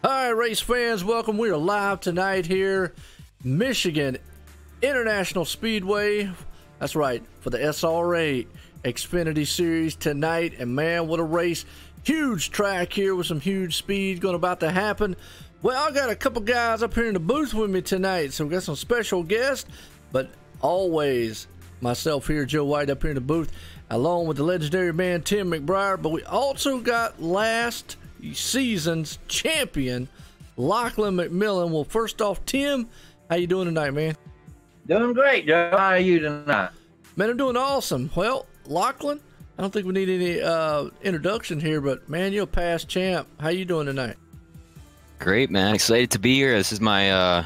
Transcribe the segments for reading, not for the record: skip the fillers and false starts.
All right, race fans, welcome. We are live tonight here, Michigan International Speedway. That's right, for the SRA Xfinity Series tonight. And man, what a race. Huge track here with some huge speed going about to happen. Well, I got a couple guys up here in the booth with me tonight, so we got some special guests, but always myself here, Joe White, up here in the booth, along with the legendary man Tim McBride. But we also got last season's champion Lachlan McMillan. Well, first off, Tim, how you doing tonight, man? Doing great, Joe. How are you tonight? Man, I'm doing awesome. Well, Lachlan, I don't think we need any introduction here, but man, you're a past champ. How you doing tonight? Great, man. Excited to be here. This is my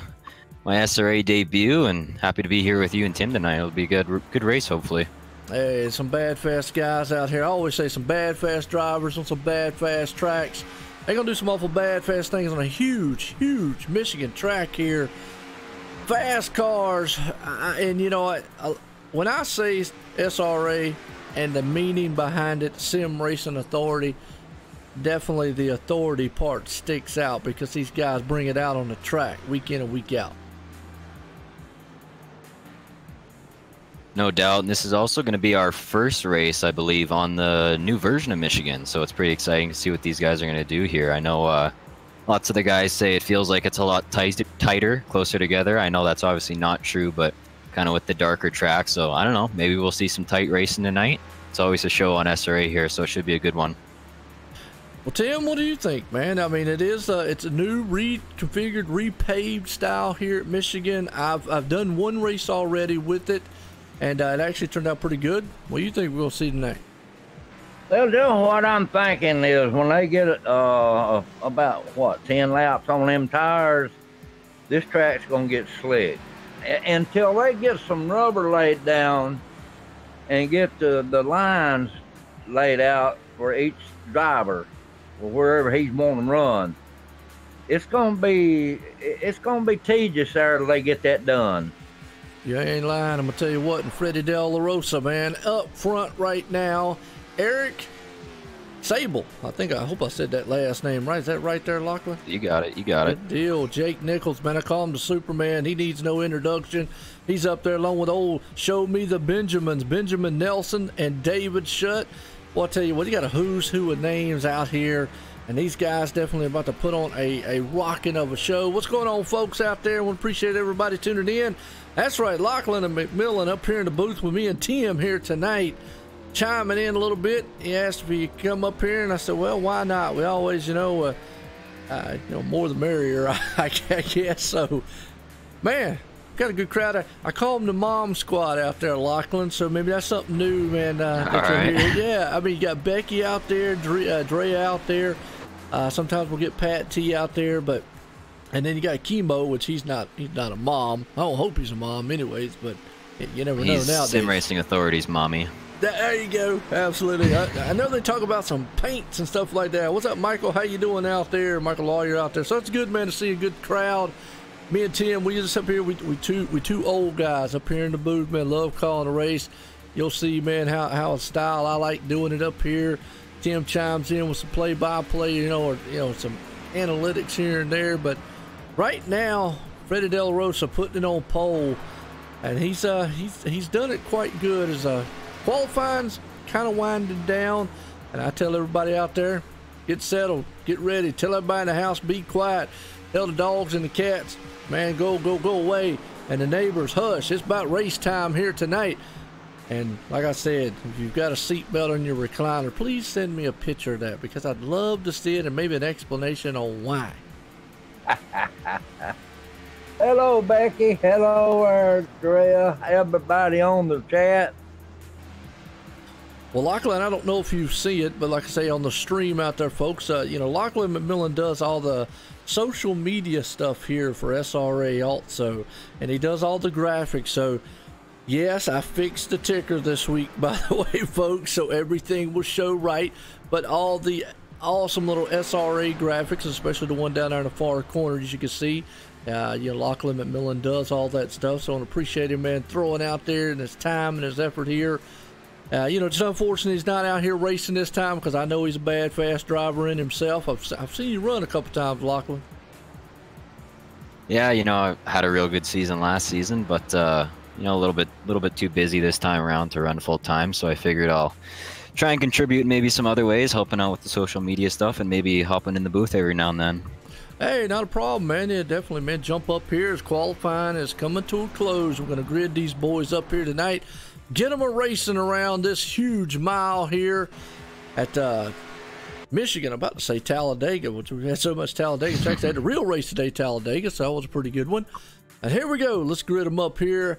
my SRA debut, and happy to be here with you and Tim tonight. It'll be a good race, hopefully. Hey, some bad fast guys out here. I always say some bad fast drivers on some bad fast tracks. They're gonna do some awful bad fast things on a huge Michigan track here. Fast cars, and you know what? When I say SRA and the meaning behind it, Sim Racing Authority, definitely the authority part sticks out because these guys bring it out on the track week in and week out. No doubt. And this is also going to be our first race, I believe, on the new version of Michigan. So it's pretty exciting to see what these guys are going to do here. I know lots of the guys say it feels like it's a lot tighter, closer together. I know that's obviously not true, but kind of with the darker track. So I don't know. Maybe we'll see some tight racing tonight. It's always a show on SRA here, so it should be a good one. Well, Tim, what do you think, man? I mean, it's a new reconfigured, repaved style here at Michigan. I've done one race already with it, and it actually turned out pretty good. What do you think we'll see tonight? Well, Joe, what I'm thinking is when they get about, 10 laps on them tires, this track's going to get slick. Until they get some rubber laid down and get the lines laid out for each driver, or wherever he's wanting to run, it's gonna be tedious there till they get that done. You ain't lying. I'm gonna tell you what. And Freddie De La Rosa, man, up front right now. Eric Sable. I hope I said that last name right. Is that right there, Lachlan? You got it. You got it. Good deal. Jake Nichols, man, I call him the Superman. He needs no introduction. He's up there along with old Show Me the Benjamins, Benjamin Nelson and David Shutt. Well, I'll tell you what, you got a who's who of names out here, and these guys definitely about to put on a rocking of a show. What's going on, folks, out there? I want to appreciate everybody tuning in. That's right, Lachlan and McMillan up here in the booth with me and Tim here tonight, chiming in a little bit. He asked if he could come up here, and I said, well, why not? We always, more the merrier, I guess. So, man, got a good crowd. I call them the Mom Squad out there, Lachlan, so maybe that's something new, man. Yeah, I mean, you got Becky out there, Dre out there. Sometimes we'll get Pat T out there, and then you got Chemo, which he's not a mom. I don't hope he's a mom anyways, but you never know nowadays. He's Sim Racing Authority's mommy. There you go. Absolutely. I know they talk about some paints and stuff like that. What's up, Michael? How you doing out there? Michael Lawyer out there. So it's good, man, to see a good crowd. Me and Tim, we just up here. We two old guys up here in the booth, man. Love calling a race. You'll see, man, how a style I like doing it up here. Tim chimes in with some play-by-play, or some analytics here and there. But right now, Freddie De La Rosa putting it on pole, and he's done it quite good. As qualifying's kind of winding down, and I tell everybody out there, get settled, get ready. Tell everybody in the house, be quiet. Tell the dogs and the cats, man, go away. And the neighbors, hush. It's about race time here tonight. And like I said, if you've got a seatbelt on your recliner, please send me a picture of that, because I'd love to see it and maybe an explanation on why. Hello, Becky. Hello, Andrea. Everybody on the chat. Well, Lachlan, I don't know if you see it, but like I say on the stream out there, folks, Lachlan McMillan does all the social media stuff here for SRA also, and he does all the graphics. So yes, I fixed the ticker this week, by the way, folks, so everything will show right. But all the awesome little SRA graphics, especially the one down there in the far corner, as you can see, Lachlan McMillan does all that stuff. So I want to appreciate him, man, throwing out there and his time and his effort here. You know, it's unfortunate he's not out here racing this time because I know he's a bad, fast driver in himself. I've seen you run a couple times, Lachlan. Yeah, you know, I had a real good season last season, but you know, a little bit too busy this time around to run full time. So I figured I'll try and contribute in maybe some other ways, helping out with the social media stuff, and maybe hopping in the booth every now and then. Hey, not a problem, man. Yeah, definitely, man. Jump up here as qualifying is coming to a close. We're going to grid these boys up here tonight. Get them a racing around this huge mile here at Michigan. I'm about to say Talladega, which we had so much Talladega tracks. They had a real race today, Talladega, so that was a pretty good one. And here we go. Let's grid them up here.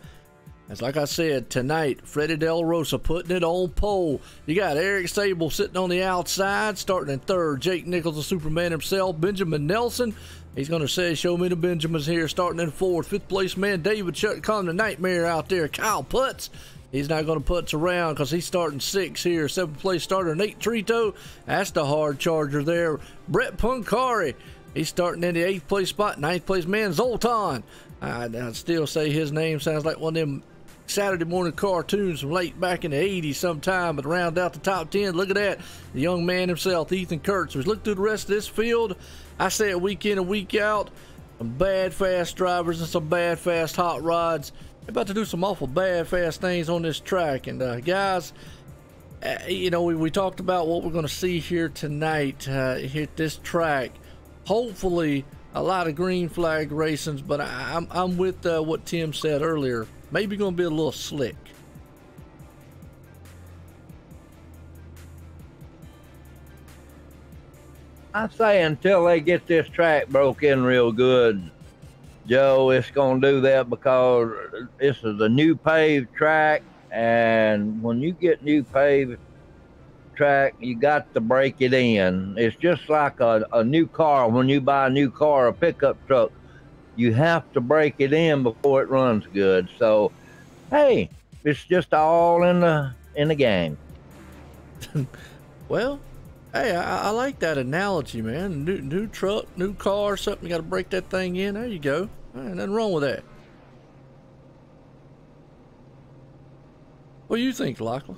As like I said, tonight, Freddie Del Rosa putting it on pole. You got Eric Sable sitting on the outside, starting in third. Jake Nichols, the Superman himself. Benjamin Nelson, he's going to say, show me the Benjamins here, starting in fourth. Fifth place man, David Shutcom, the Nightmare out there. Kyle Putz, he's not going to putz around because he's starting sixth here. Seventh place starter, Nate Trito, that's the hard charger there. Brett Punkari, he's starting in the eighth place spot. Ninth place man, Zoltan. I'd still say his name sounds like one of them Saturday morning cartoons from late back in the 80s sometime, but round out the top 10, look at that. The young man himself, Ethan Kurtz. So look through the rest of this field. I say it week in and week out. Some bad, fast drivers and some bad, fast hot rods. They're about to do some awful bad, fast things on this track. And guys, you know, we talked about what we're going to see here tonight here at this track. Hopefully, a lot of green flag racings, but I'm with what Tim said earlier. Maybe going to be a little slick. I say until they get this track broke in real good, Joe, it's going to do that because this is a new paved track, and when you get new paved track, you got to break it in. It's just like a new car. When you buy a new car, a pickup truck, you have to break it in before it runs good. So, hey, it's just all in the game. Well, hey, I like that analogy, man. New truck, new car, something, you got to break that thing in. There you go. Ain't nothing wrong with that. What do you think, Lachlan?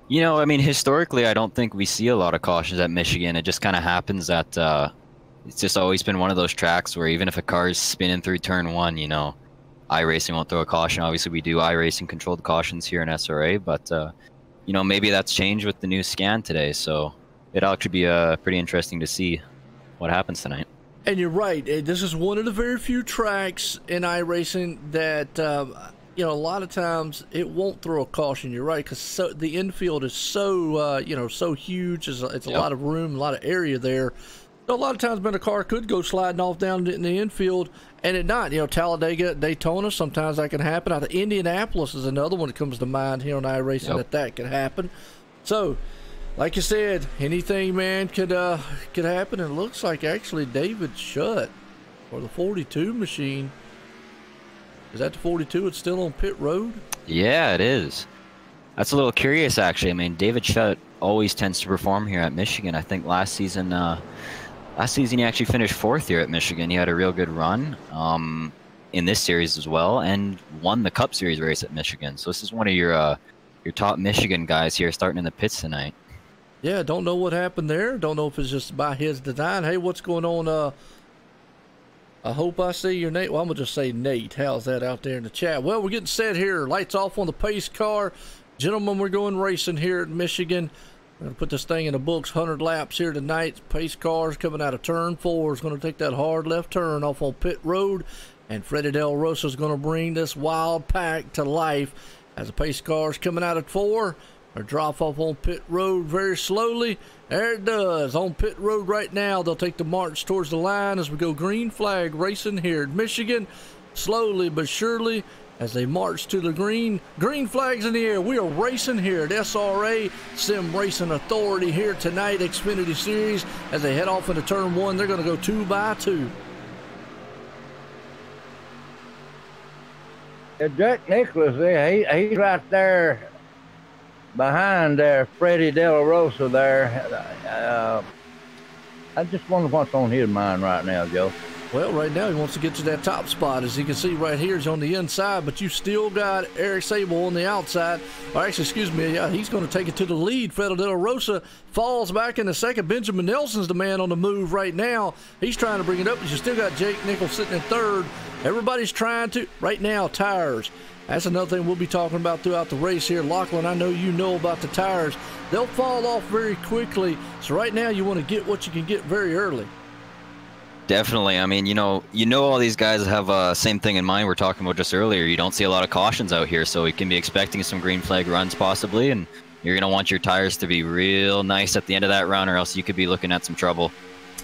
You know, I mean, historically, I don't think we see a lot of cautions at Michigan. It just kind of happens that it's just always been one of those tracks where even if a car is spinning through turn one, you know, iRacing won't throw a caution. Obviously, we do iRacing controlled cautions here in SRA, but, you know, maybe that's changed with the new scan today. So it'll actually be pretty interesting to see what happens tonight. And you're right. This is one of the very few tracks in iRacing that, you know, a lot of times it won't throw a caution. You're right, because the infield is so, you know, so huge. It's a lot of room, a lot of area there. So a lot of times, when a car could go sliding off down in the infield, and it not. You know, Talladega, Daytona, sometimes that can happen. I think Indianapolis is another one that comes to mind here on iRacing that could happen. So, like you said, anything, man, could happen. And it looks like actually David Shutt, or the 42 machine. Is that the 42? It's still on pit road? Yeah, it is. That's a little curious, actually. I mean, David Shutt always tends to perform here at Michigan. I think last season he actually finished fourth here at Michigan. He had a real good run in this series as well, and won the Cup Series race at Michigan. So this is one of your top Michigan guys here, starting in the pits tonight. Yeah, don't know what happened there. Don't know if it's just by his design. Hey, what's going on? I hope I see your Nate. Well, I'm going to just say Nate. How's that out there in the chat? Well, we're getting set here. Lights off on the pace car. Gentlemen, we're going racing here at Michigan. We're going to put this thing in the books. 100 laps here tonight. Pace cars coming out of turn 4 is going to take that hard left turn off on pit road. And Freddie Del Rosa is going to bring this wild pack to life as the pace cars coming out at 4. Or drop off on pit road very slowly. There it does. On pit road right now, they'll take the march towards the line as we go green flag racing here in Michigan. Slowly but surely as they march to the green flags in the air. We are racing here at SRA Sim Racing Authority here tonight, Xfinity Series. As they head off into turn 1, they're going to go 2 by 2. Jack Nicholas, he's right there behind there, Freddie Del Rosa there. I just wonder what's on his mind right now, Joe. Well, right now he wants to get to that top spot. As you can see right here, he's on the inside, but you still got Eric Sable on the outside. Or actually, excuse me, yeah, he's going to take it to the lead. Fredo De La Rosa falls back in the second. Benjamin Nelson's the man on the move right now. He's trying to bring it up, but you still got Jake Nichols sitting in third. Everybody's trying to. Right now, tires. That's another thing we'll be talking about throughout the race here. Lachlan, I know you know about the tires. They'll fall off very quickly. So right now, you want to get what you can get very early. Definitely. I mean, you know all these guys have same thing in mind we're talking about just earlier. You don't see a lot of cautions out here, so you can be expecting some green flag runs possibly, and you're going to want your tires to be real nice at the end of that run, or else you could be looking at some trouble.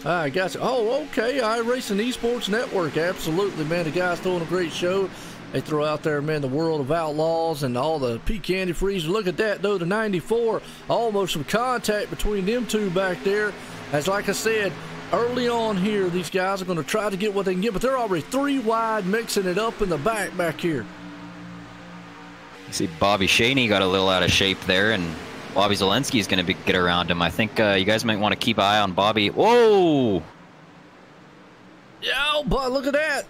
I got you. Oh, okay. iRacing Esports Network. Absolutely, man. The guys throwing a great show. They throw out there, man, the World of Outlaws and all the Pecan Freeze. Look at that, though, the 94. Almost some contact between them two back there. As like I said, early on here, these guys are going to try to get what they can get, but they're already 3 wide, mixing it up in the back here. You see Bobby Shaney got a little out of shape there, and Bobby Zelensky is going to get around him. I think you guys might want to keep an eye on Bobby. Whoa! Yeah, but look at that.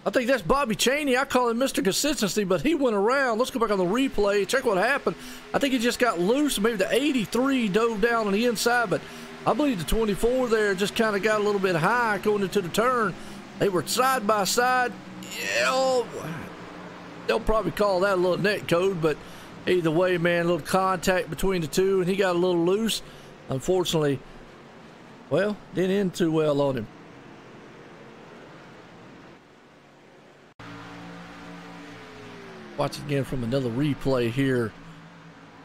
I think that's Bobby Cheney. I call him Mr. Consistency, but he went around. Let's go back on the replay. Check what happened. I think he just got loose. Maybe the 83 dove down on the inside, but I believe the 24 there just kind of got a little bit high going into the turn. They were side by side. Yeah, they'll probably call that a little net code, but either way, man, a little contact between the two, and he got a little loose. Unfortunately, well, didn't end too well on him. Watch again from another replay here.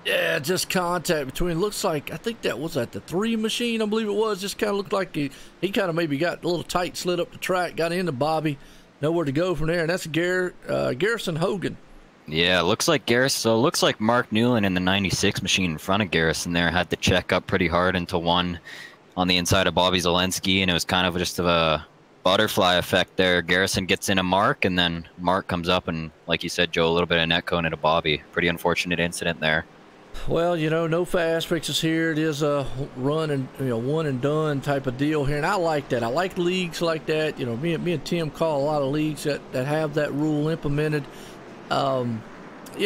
Yeah, just contact between. Looks like, I think that was at the 3 machine, I believe it was. Just kind of looked like he kind of maybe got a little tight, slid up the track, got into Bobby. Nowhere to go from there, and that's Garrison Hogan. Yeah, looks like Garrison. So it looks like Mark Newland in the 96 machine in front of Garrison there had to check up pretty hard into one on the inside of Bobby Zelensky, and it was kind of just a butterfly effect there. Garrison gets in a Mark, and then Mark comes up, and like you said, Joe, a little bit of net cone into Bobby. Pretty unfortunate incident there. Well, you know, no fast fixes here. It is a run and one and done type of deal here, and I like that. I like leagues like that. You know, me and Tim call a lot of leagues that have that rule implemented. You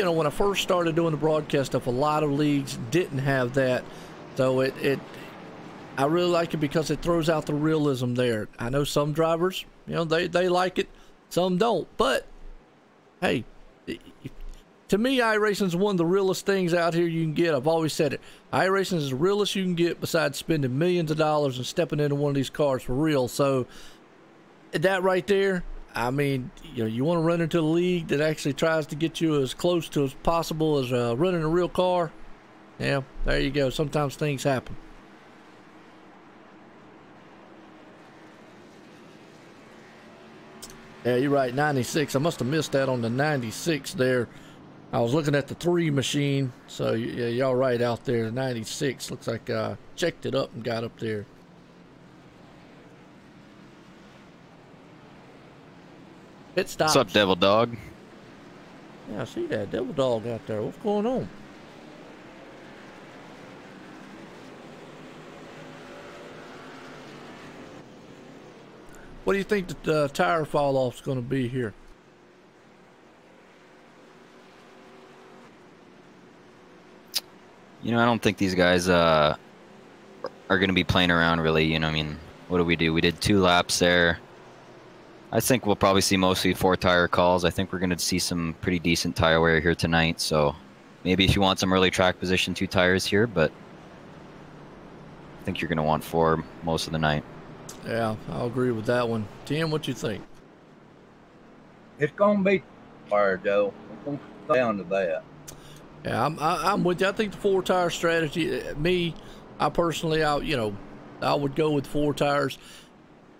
know, when I first started doing the broadcast stuff, a lot of leagues didn't have that, so I really like it because it throws out the realism there. I know some drivers, they like it, some don't, but hey, to me, iRacing is one of the realest things out here you can get. I've always said it. iRacing is the realest you can get besides spending millions of dollars and stepping into one of these cars for real. So that right there, I mean, you want to run into a league that actually tries to get you as close to as possible as running a real car. Yeah, there you go. Sometimes things happen. Yeah, you're right, 96. I must have missed that on the 96 there. I was looking at the 3 machine, so yeah, y'all right out there. 96 looks like I checked it up and got up there. Pit stops. What's up, Devil Dog? Yeah, I see that Devil Dog out there. What's going on? What do you think the tire fall off is going to be here? I don't think these guys are going to be playing around really. I mean, what do? We did 2 laps there. I think we'll probably see mostly 4 tire calls. I think we're going to see some pretty decent tire wear here tonight. So maybe if you want some early track position, 2 tires here, but I think you're going to want 4 most of the night. Yeah, I'll agree with that one. Tim, what you think? It's going to be fire, Joe. It's going to come down to that. Yeah, I'm with you. I think the 4 tire strategy. I personally, I would go with 4 tires.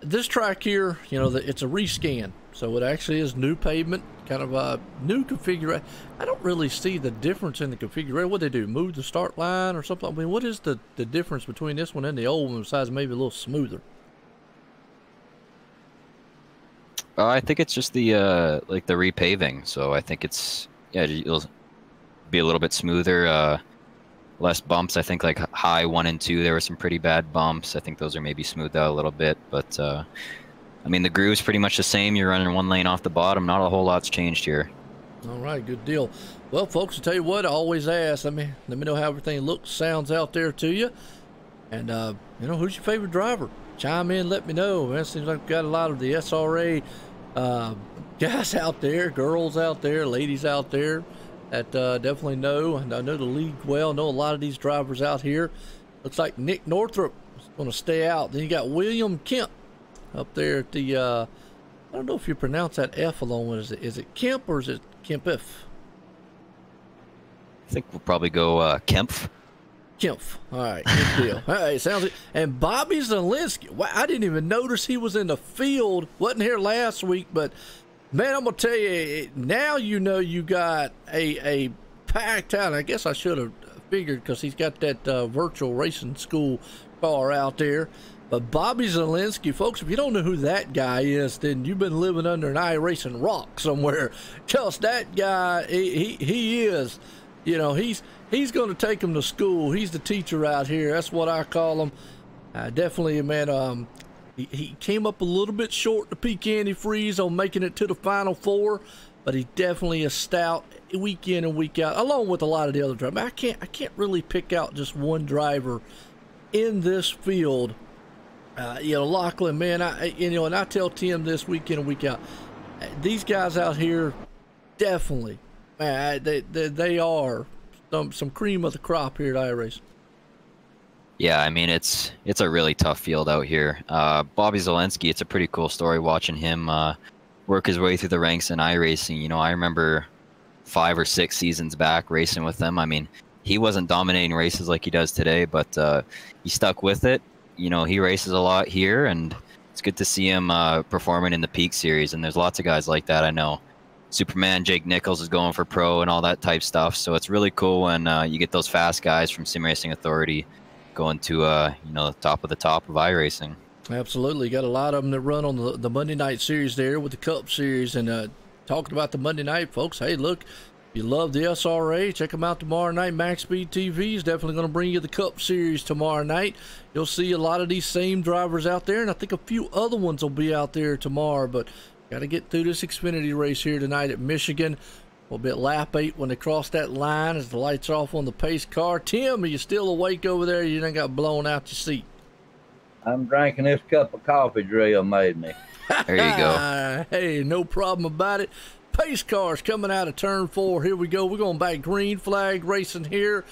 This track here, it's a rescan, so it actually is new pavement, kind of a new configuration. I don't really see the difference in the configuration. What they do, move the start line or something? I mean, what is the difference between this one and the old one besides maybe a little smoother? I think it's just the like the repaving. So I think it'll be a little bit smoother, less bumps. I think like high 1 and 2, there were some pretty bad bumps. I think those are maybe smoothed out a little bit, but I mean, the groove's pretty much the same. You're running one lane off the bottom. Not a whole lot's changed here. All right, good deal. Well, folks, I tell you what, I always ask. Let me know how everything looks, sounds out there to you. And, you know, who's your favorite driver? Chime in, let me know. Man, it seems like we've got a lot of the SRA guys out there, girls out there, ladies out there that definitely know. And I know the league well, know a lot of these drivers out here. Looks like Nick Northrup is going to stay out. Then you got William Kemp up there at the, I don't know if you pronounce that F along with it. Is it Kemp or is it Kempf? I think we'll probably go Kempf. Kempf. All right, good deal. All right, sounds good. And Bobby Zielinski. Wow, I didn't even notice he was in the field. Wasn't here last week, but man, I'm gonna tell you, now you know you got a packed out. I guess I should have figured because he's got that virtual racing school car out there. But Bobby Zielinski, folks, if you don't know who that guy is, then you've been living under an iRacing rock somewhere. Because that guy, he is, you know, he's going to take him to school. He's the teacher out here. That's what I call him. Definitely, man, he came up a little bit short to Peak Antifreeze on making it to the Final Four, but he definitely is stout week in and week out, along with a lot of the other drivers. I can't really pick out just one driver in this field. You know, Lachlan, man, and I tell Tim this week in and week out, these guys out here definitely, man, they are some cream of the crop here at iRacing. Yeah, I mean, it's a really tough field out here. Bobby Zielinski, it's a pretty cool story watching him work his way through the ranks in iRacing. You know, I remember 5 or 6 seasons back racing with him. I mean, he wasn't dominating races like he does today, but he stuck with it. You know, he races a lot here, and it's good to see him performing in the Peak Series, and there's lots of guys like that. I know Superman Jake Nichols is going for pro and all that type stuff, so it's really cool when you get those fast guys from Sim Racing Authority going to, you know, the top of iRacing. Absolutely. Got a lot of them that run on the Monday night series there with the Cup Series, and talking about the Monday night, folks, hey, look, if you love the SRA, check them out tomorrow night. Max Speed TV is definitely going to bring you the Cup Series tomorrow night. You'll see a lot of these same drivers out there, and I think a few other ones will be out there tomorrow. But got to get through this Xfinity race here tonight at Michigan. We'll be at lap 8 when they cross that line as the lights are off on the pace car. Tim, are you still awake over there? You done got blown out your seat. I'm drinking this cup of coffee Drill made me. There you go. Hey, no problem about it. Pace cars coming out of turn 4. Here we go. We're going back green flag racing here.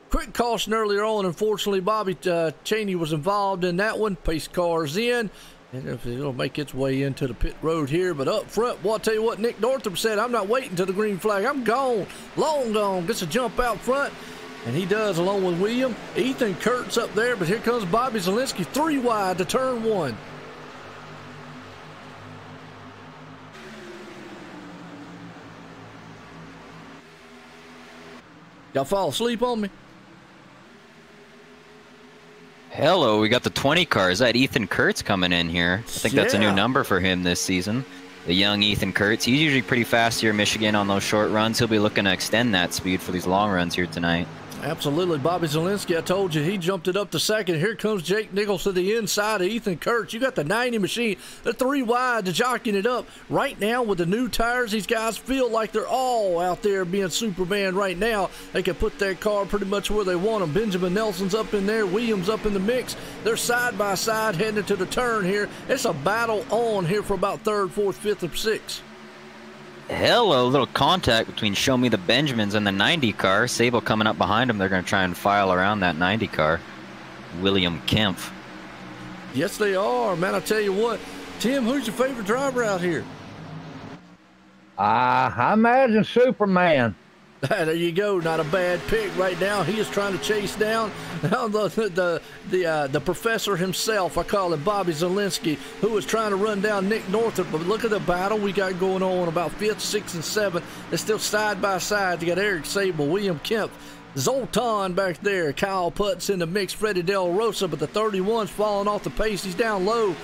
Quick caution earlier on. Unfortunately, Bobby Cheney was involved in that one. Pace cars in. And it'll make its way into the pit road here. But up front, well, I'll tell you what, Nick Northrup said, I'm not waiting till the green flag. I'm gone. Long gone. Gets a jump out front. And he does, along with William. Ethan Kurtz up there. But here comes Bobby Zielinski, 3 wide to turn 1. Y'all fall asleep on me? Hello, we got the 20 car. Is that Ethan Kurtz coming in here? I think that's a new number for him this season. The young Ethan Kurtz. He's usually pretty fast here in Michigan on those short runs. He'll be looking to extend that speed for these long runs here tonight. Absolutely. Bobby Zielinski, I told you, he jumped it up to second. Here comes Jake Nichols to the inside of Ethan Kurtz. You got the 90 machine. They're 3 wide to jockeying it up. Right now with the new tires, these guys feel like they're all out there being Superman right now. They can put their car pretty much where they want them. Benjamin Nelson's up in there. Williams up in the mix. They're side by side heading into the turn here. It's a battle on here for about 3rd, 4th, 5th, and 6th. Hello, little contact between Show Me the Benjamins and the 90 car. Sable coming up behind him. They're going to try and file around that 90 car. William Kempf. Yes, they are, man. I tell you what, Tim, who's your favorite driver out here? I imagine Superman. There you go. Not a bad pick right now. He is trying to chase down the professor himself. I call it Bobby Zielinski, who is trying to run down Nick Northrup. But look at the battle we got going on about 5th, 6th, and 7th. They're still side by side. You got Eric Sable, William Kemp, Zoltan back there. Kyle Putz in the mix. Freddie Del Rosa, but the 31's falling off the pace. He's down low.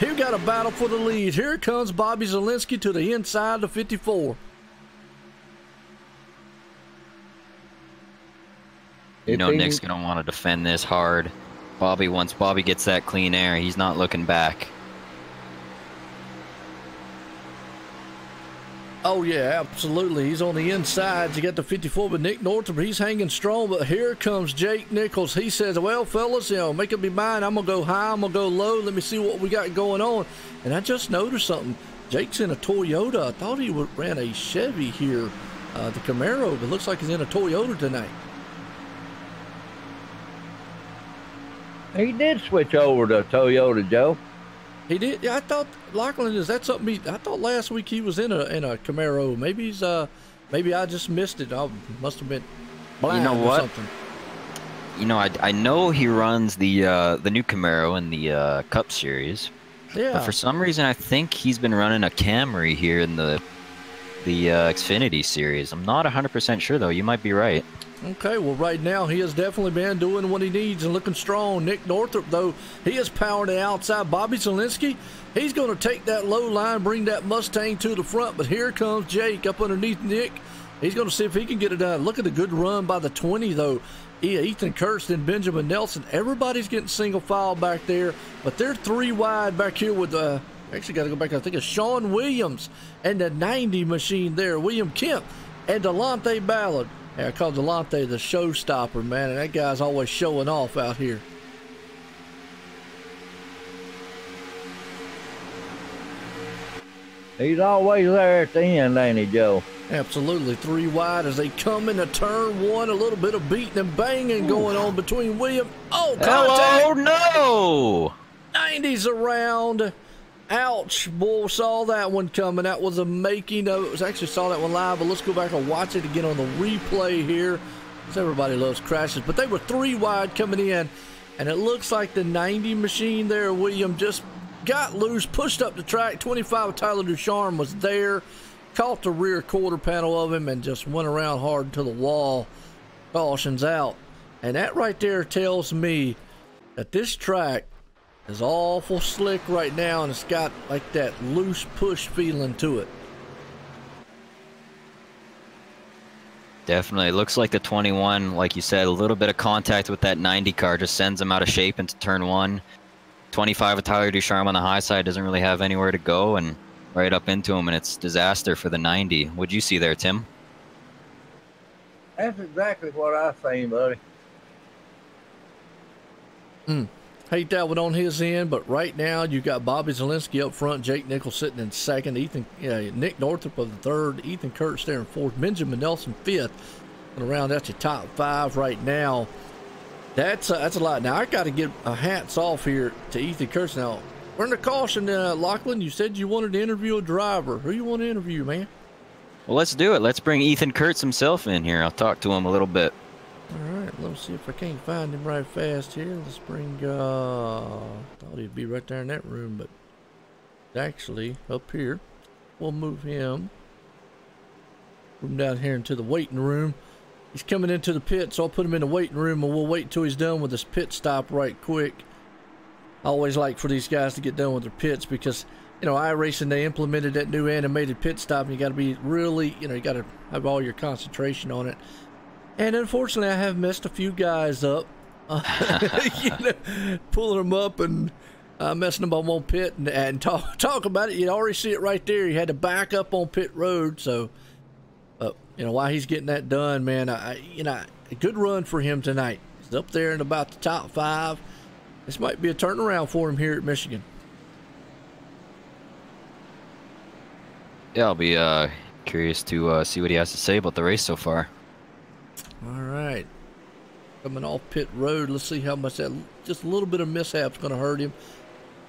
Here got a battle for the lead. Here comes Bobby Zielinski to the inside of 54. You know Nick's going to want to defend this hard. Once Bobby gets that clean air, he's not looking back. Oh, yeah, absolutely. He's on the inside. You got the 54 with Nick Northrup. He's hanging strong, but here comes Jake Nichols. He says, well, fellas, you know, make up your mind. I'm going to go high. I'm going to go low. Let me see what we got going on. And I just noticed something. Jake's in a Toyota. I thought he ran a Chevy here, the Camaro, but looks like he's in a Toyota tonight. He did switch over to Toyota, Joe. He did. Yeah, I thought Lachlan, is that something? I thought last week he was in a Camaro. Maybe he's maybe I just missed it. I must have been blind. You know what? Or something. You know, I know he runs the new Camaro in the Cup Series. Yeah. But for some reason, I think he's been running a Camry here in the Xfinity Series. I'm not 100% sure though. You might be right. Okay, well, right now he has definitely been doing what he needs and looking strong. Nick Northrup, though, he is powering the outside. Bobby Zielinski, he's going to take that low line, bring that Mustang to the front. But here comes Jake up underneath Nick. He's going to see if he can get it done. Look at the good run by the 20, though. Ethan Kirsten, Benjamin Nelson, everybody's getting single file back there. But they're 3 wide back here with, actually got to go back, I think it's Sean Williams and the 90 machine there. William Kemp and Delonte Ballard. Yeah, I call Delonte the showstopper, man, and that guy's always showing off out here. He's always there at the end, ain't he, Joe? Absolutely. 3 wide as they come into turn 1. A little bit of beating and banging going on between William. Oh, contact! Oh, no! 90s around. Ouch. Boy, saw that one coming. That was a making of it. Actually saw that one live, but let's go back and watch it again on the replay here. Because everybody loves crashes. But they were 3 wide coming in, and it looks like the 90 machine there, William, just got loose, pushed up the track. 25 of Tyler Ducharme was there, caught the rear quarter panel of him, and just went around hard to the wall. Cautions out. And that right there tells me that this track is awful slick right now, and it's got like that loose push feeling to it. Definitely. It looks like the 21, like you said, a little bit of contact with that 90 car just sends him out of shape into turn 1. 25 with Tyler Ducharme on the high side doesn't really have anywhere to go, and right up into him, and it's disaster for the 90. What'd you see there, Tim? That's exactly what I seen, buddy. Hate that one on his end, but right now you got Bobby Zielinski up front, Jake Nichols sitting in second, Nick Northrup of the third, Ethan Kurtz there in fourth, Benjamin Nelson fifth, and around that's your top 5 right now. That's a lot. Now I got to give a hats off here to Ethan Kurtz. Now, we're in the caution, Lachlan. You said you wanted to interview a driver. Who you want to interview, man? Well, let's do it. Let's bring Ethan Kurtz himself in here. I'll talk to him a little bit. All right, let's see if I can't find him right fast here. Let's bring, thought he'd be right there in that room, but actually up here. We'll move him down here into the waiting room. He's coming into the pit, so I'll put him in the waiting room, and we'll wait until he's done with his pit stop right quick. I always like for these guys to get done with their pits because, you know, iRacing, they implemented that new animated pit stop, and you got to be really, you know, you got to have all your concentration on it. And unfortunately, I have messed a few guys up, you know, pulling them up and messing them up on pit and talk about it. You already see it right there. He had to back up on pit road. So, you know, while he's getting that done, man, you know, a good run for him tonight. He's up there in about the top 5. This might be a turnaround for him here at Michigan. Yeah, I'll be curious to see what he has to say about the race so far. All right, coming off pit road. Let's see how much that just a little bit of mishap's going to hurt him.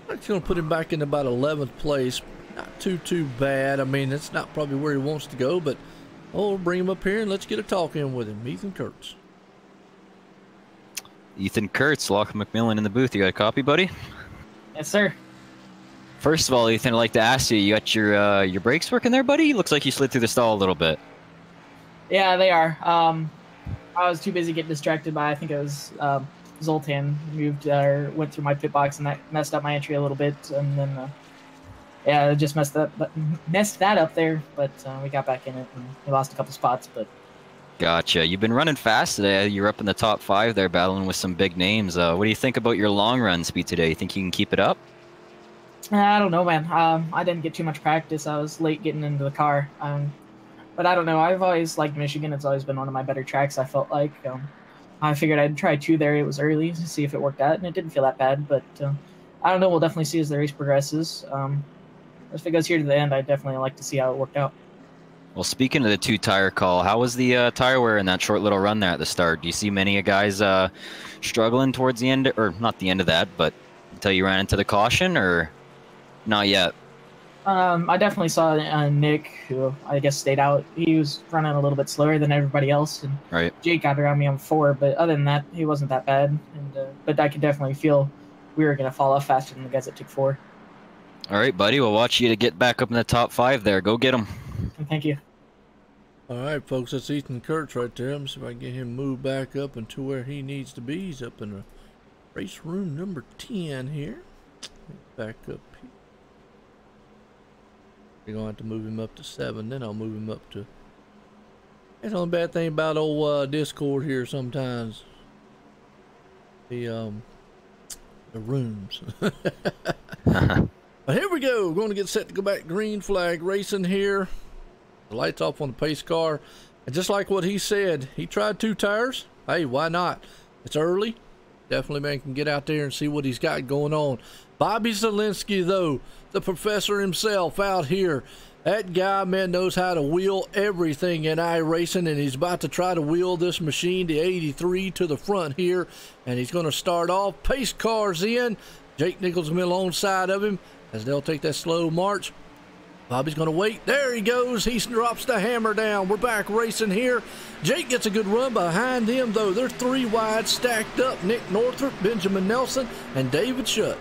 It's going to put him back in about 11th place. Not too bad. I mean, it's not probably where he wants to go, but we'll bring him up here and let's get a talk in with him. Ethan Kurtz. Ethan Kurtz, Lachlan McMillan in the booth. You got a copy, buddy? Yes, sir. First of all, Ethan, I'd like to ask you, you got your brakes working there, buddy? Looks like you slid through the stall a little bit. Yeah, they are. I was too busy getting distracted by, I think it was Zoltan went through my pit box, and that messed up my entry a little bit, and then yeah, it just messed that up there. But we got back in it, and we lost a couple spots. But gotcha. You've been running fast today. You're up in the top 5 there, battling with some big names. What do you think about your long run speed today? You think you can keep it up? I don't know, man. I didn't get too much practice. I was late getting into the car. But I don't know. I've always liked Michigan. It's always been one of my better tracks, I felt like. I figured I'd try 2 there. It was early to see if it worked out, and it didn't feel that bad. But I don't know. We'll definitely see as the race progresses. If it goes here to the end, I'd definitely like to see how it worked out. Well, speaking of the 2-tire call, how was the tire wear in that short little run there at the start? Do you see many guys struggling towards the end, or not the end of that, but until you ran into the caution, or not yet? I definitely saw Nick, who I guess stayed out. He was running a little bit slower than everybody else, and right. Jake got around me on 4, but other than that, he wasn't that bad. And but I could definitely feel we were going to fall off faster than the guys that took 4. All right, buddy. We'll watch you to get back up in the top 5 there. Go get them. Thank you. All right, folks, that's Ethan Kurtz right there. Let me see if I can get him moved back up into where he needs to be. He's up in the race room number 10 here. Back up here. We're going to have to move him up to 7, then I'll move him up to... That's the only bad thing about old Discord here sometimes. The rooms. But here we go. We're going to get set to go back green flag racing here. The lights off on the pace car. And just like what he said, he tried 2 tires. Hey, why not? It's early. Definitely, man, can get out there and see what he's got going on. Bobby Zielinski, though, the professor himself out here. That guy, man, knows how to wheel everything in iRacing, and he's about to try to wheel this machine, the 83, to the front here. And he's going to start off. Pace cars in. Jake Nichols will be alongside of him as they'll take that slow march. Bobby's going to wait. There he goes. He drops the hammer down. We're back racing here. Jake gets a good run behind him, though. They're 3 wide stacked up. Nick Northrup, Benjamin Nelson, and David Shutt.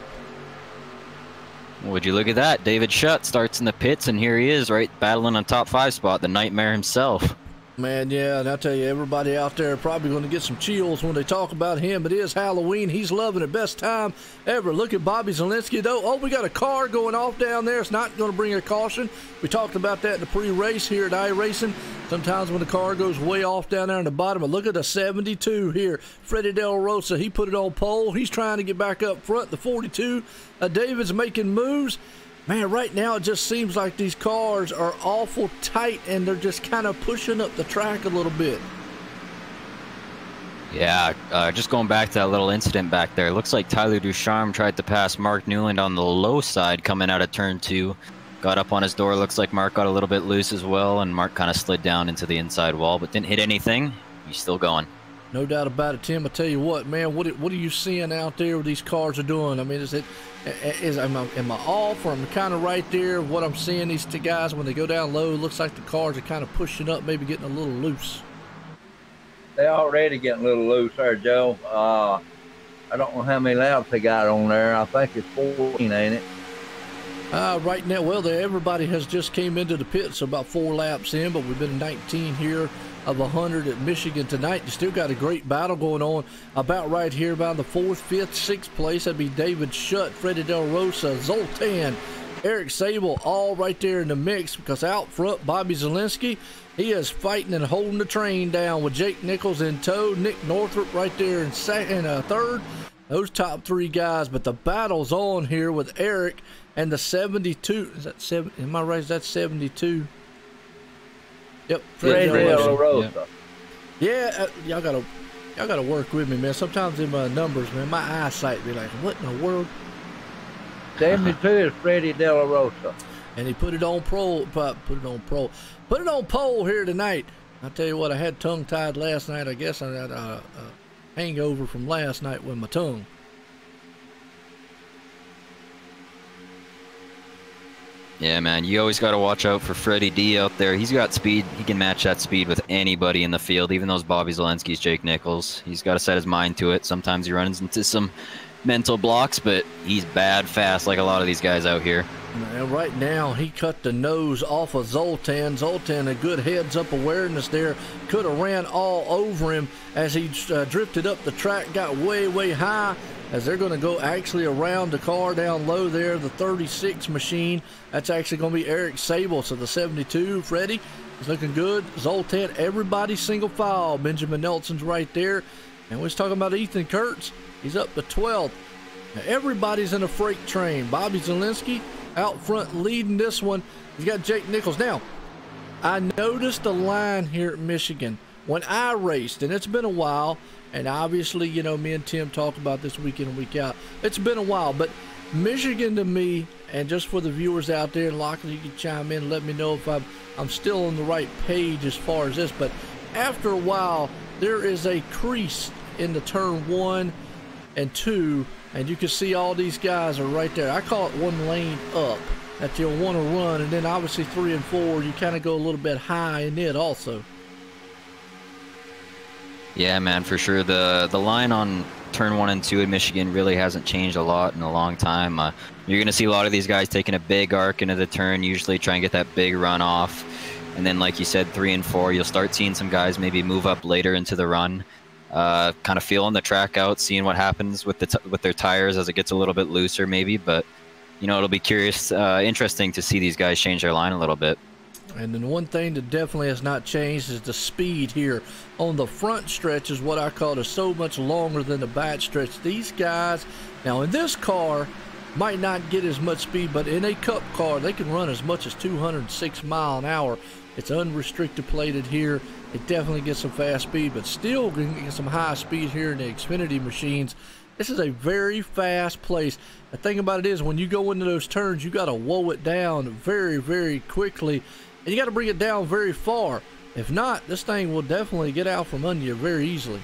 Would you look at that? David Shutt starts in the pits, and here he is, right, battling on top 5 spot, the Nightmare himself. Man, yeah, and I tell you, everybody out there probably going to get some chills when they talk about him. It is Halloween. He's loving it. Best time ever. Look at Bobby Zielinski, though. Oh, we got a car going off down there. It's not going to bring a caution. We talked about that in the pre-race here at iRacing. Sometimes when the car goes way off down there in the bottom. But look at the 72 here. Freddie Del Rosa, he put it on pole. He's trying to get back up front. The 42, David's making moves. Man, right now it just seems like these cars are awful tight and they're just kind of pushing up the track a little bit. Yeah, just going back to that little incident back there. Looks like Tyler Ducharme tried to pass Mark Newland on the low side coming out of turn 2. Got up on his door. Looks like Mark got a little bit loose as well, and Mark kind of slid down into the inside wall, but didn't hit anything. He's still going. No doubt about it, Tim. I tell you what, man, what are you seeing out there what these cars are doing? I mean, am I off, or am I kind of right there? What I'm seeing, these 2 guys, when they go down low, it looks like the cars are kind of pushing up, maybe getting a little loose. They're already getting a little loose there, Joe. I don't know how many laps they got on there. I think it's 14, ain't it? Right now, well, everybody has just came into the pits, so about 4 laps in, but we've been 19 here of 100 at Michigan tonight. You still got a great battle going on about right here, about the 4th, 5th, 6th place. That'd be David Shutt, Freddie Del Rosa, Zoltan, Eric Sable, all right there in the mix, because out front, Bobby Zielinski, he is fighting and holding the train down with Jake Nichols in tow, Nick Northrup right there in 3rd. Those top 3 guys, but the battle's on here with Eric and the 72. Is that 7? Am I right? That's 72. Yep. Freddie Del Rosa. Yeah, y'all gotta work with me, man. Sometimes in my numbers, man, my eyesight be like, what in the world? 72 is Freddie Del Rosa. And he put it on pole here tonight. I tell you what, I had tongue tied last night. I guess I had a hangover from last night with my tongue. Yeah, man, you always got to watch out for Freddie D out there. He's got speed. He can match that speed with anybody in the field, even those Bobby Zielinski's, Jake Nichols. He's got to set his mind to it. Sometimes he runs into some mental blocks, but he's bad fast like a lot of these guys out here. And right now, he cut the nose off of Zoltan. Zoltan, a good heads-up awareness there. Could have ran all over him as he drifted up the track, got way, way high, as they're going to go actually around the car down low there, the 36 machine. That's actually going to be Eric Sable. So the 72, Freddie, is looking good. Zoltan, everybody single file. Benjamin Nelson's right there. And we was talking about Ethan Kurtz. He's up to 12th. Now, everybody's in a freight train. Bobby Zielinski out front leading this one. He's got Jake Nichols. Now, I noticed a line here at Michigan when I raced, and it's been a while, and obviously, you know, me and Tim talk about this week in and week out. It's been a while, but Michigan to me, and just for the viewers out there, and Lockley, you can chime in and let me know if I'm still on the right page as far as this, but after a while, there is a crease in the turn 1 and 2, and you can see all these guys are right there. I call it one lane up that you'll want to run, and then obviously 3 and 4, you kind of go a little bit high in it also. Yeah, man, for sure. The line on turn 1 and 2 in Michigan really hasn't changed a lot in a long time. You're going to see a lot of these guys taking a big arc into the turn, usually try and get that big run off. And then, like you said, 3 and 4, you'll start seeing some guys maybe move up later into the run, kind of feeling the track out, seeing what happens with their tires as it gets a little bit looser maybe. But, you know, it'll be interesting to see these guys change their line a little bit. And then one thing that definitely has not changed is the speed here. On the front stretch is what I call is so much longer than the back stretch. These guys, now in this car, might not get as much speed, but in a cup car, they can run as much as 206 mile an hour. It's unrestricted plated here. It definitely gets some fast speed, but still can get some high speed here in the Xfinity machines. This is a very fast place. The thing about it is when you go into those turns, you got to whoa it down very, very quickly. And you got to bring it down very far. If not, this thing will definitely get out from under you very easily.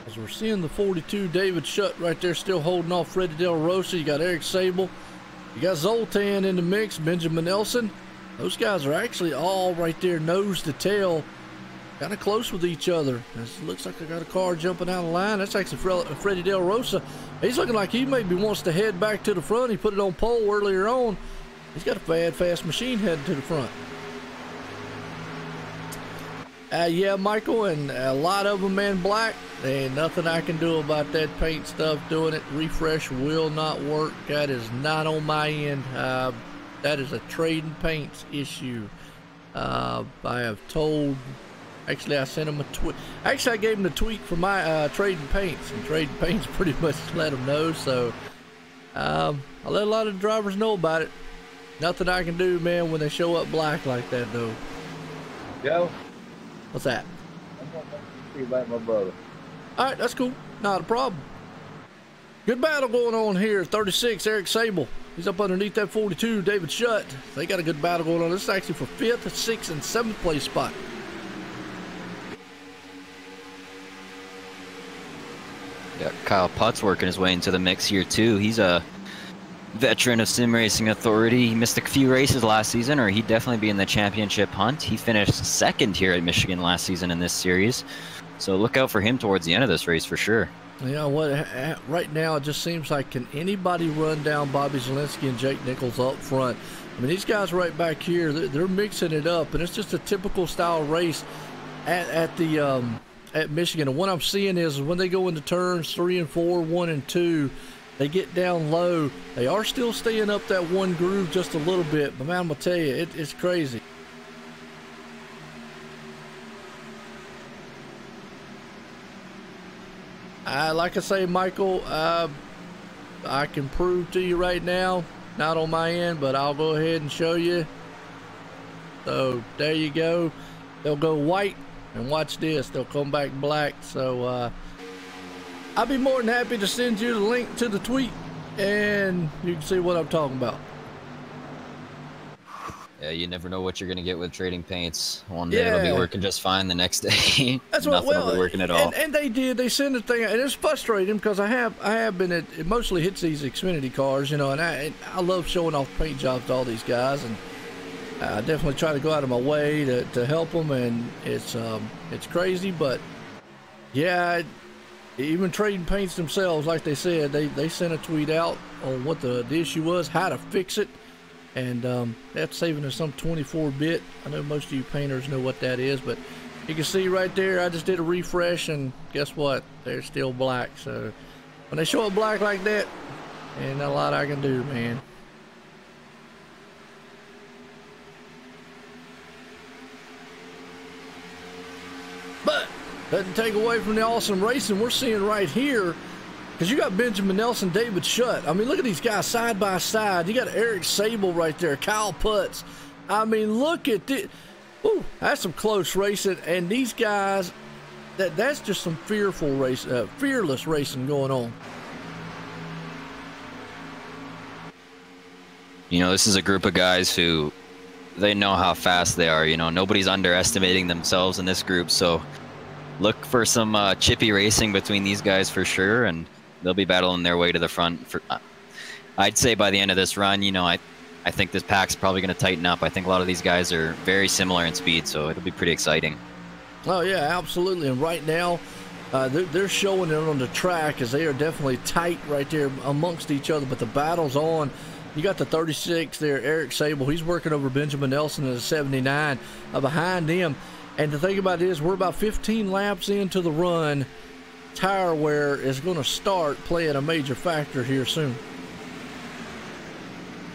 As we're seeing the 42 David Shutt right there still holding off Freddie Del Rosa. You got Eric Sable. You got Zoltan in the mix, Benjamin Nelson. Those guys are actually all right there nose to tail, kind of close with each other. It looks like they got a car jumping out of line. That's actually Freddie Del Rosa. He's looking like he maybe wants to head back to the front. He put it on pole earlier on. He's got a fast machine heading to the front. Yeah, Michael, and a lot of them in black. There ain't nothing I can do about that paint stuff doing it. Refresh will not work. That is not on my end. That is a trading paints issue. I have told... Actually, I sent him a tweet. Actually, I gave him the tweet for my trading paints, and trading paints pretty much let him know. So I let a lot of the drivers know about it. Nothing I can do, man, when they show up black like that, though. Joe? What's that? I'm going to see about my brother. All right, that's cool. Not a problem. Good battle going on here. 36, Eric Sable. He's up underneath that 42, David Shutt. They got a good battle going on. This is actually for 5th, 6th, and 7th place spot. Yeah, Kyle Putt's working his way into the mix here too. He's a veteran of Sim Racing Authority. He missed a few races last season, or he'd definitely be in the championship hunt. He finished 2nd here at Michigan last season in this series. So look out for him towards the end of this race for sure. You know what, right now it just seems like, can anybody run down Bobby Zielinski and Jake Nichols up front? I mean, these guys right back here, they're mixing it up, and it's just a typical style race at Michigan. And what I'm seeing is when they go into turns 3 and 4, 1 and 2, they get down low. They are still staying up that one groove just a little bit, but man, I'm gonna tell you, it's crazy. Like I say, Michael, I can prove to you right now, not on my end, but I'll go ahead and show you. So there you go. They'll go white, and watch this, they'll come back black. So I'll be more than happy to send you the link to the tweet, and you can see what I'm talking about. Yeah, you never know what you're gonna get with trading paints. One day it'll be working just fine, the next day that's what, nothing will be working at all. And they send the thing, and it's frustrating because I have been at, it mostly hits these Xfinity cars, you know, and I love showing off paint jobs to all these guys, and I definitely try to go out of my way to help them, and it's crazy, but yeah, even trading paints themselves, like they said, they sent a tweet out on what the issue was, how to fix it. And that's saving us some 24-bit. I know most of you painters know what that is, but you can see right there, I just did a refresh, and guess what? They're still black. So when they show up black like that, ain't not a lot I can do, man. Doesn't take away from the awesome racing we're seeing right here. Because you got Benjamin Nelson, David Shutt. I mean, look at these guys side by side. You got Eric Sable right there, Kyle Putz. I mean, look at this. Ooh, that's some close racing. And these guys, that's just some fearless racing going on. You know, this is a group of guys who, they know how fast they are. You know, nobody's underestimating themselves in this group. So look for some chippy racing between these guys for sure. And they'll be battling their way to the front. I'd say by the end of this run, you know, I think this pack's probably going to tighten up. I think a lot of these guys are very similar in speed, so it'll be pretty exciting. Oh, yeah, absolutely. And right now, they're showing it on the track as they are definitely tight right there amongst each other. But the battle's on. You got the 36 there, Eric Sable. He's working over Benjamin Nelson at a 79 behind him. And the thing about it is we're about 15 laps into the run. Tire wear is going to start playing a major factor here soon.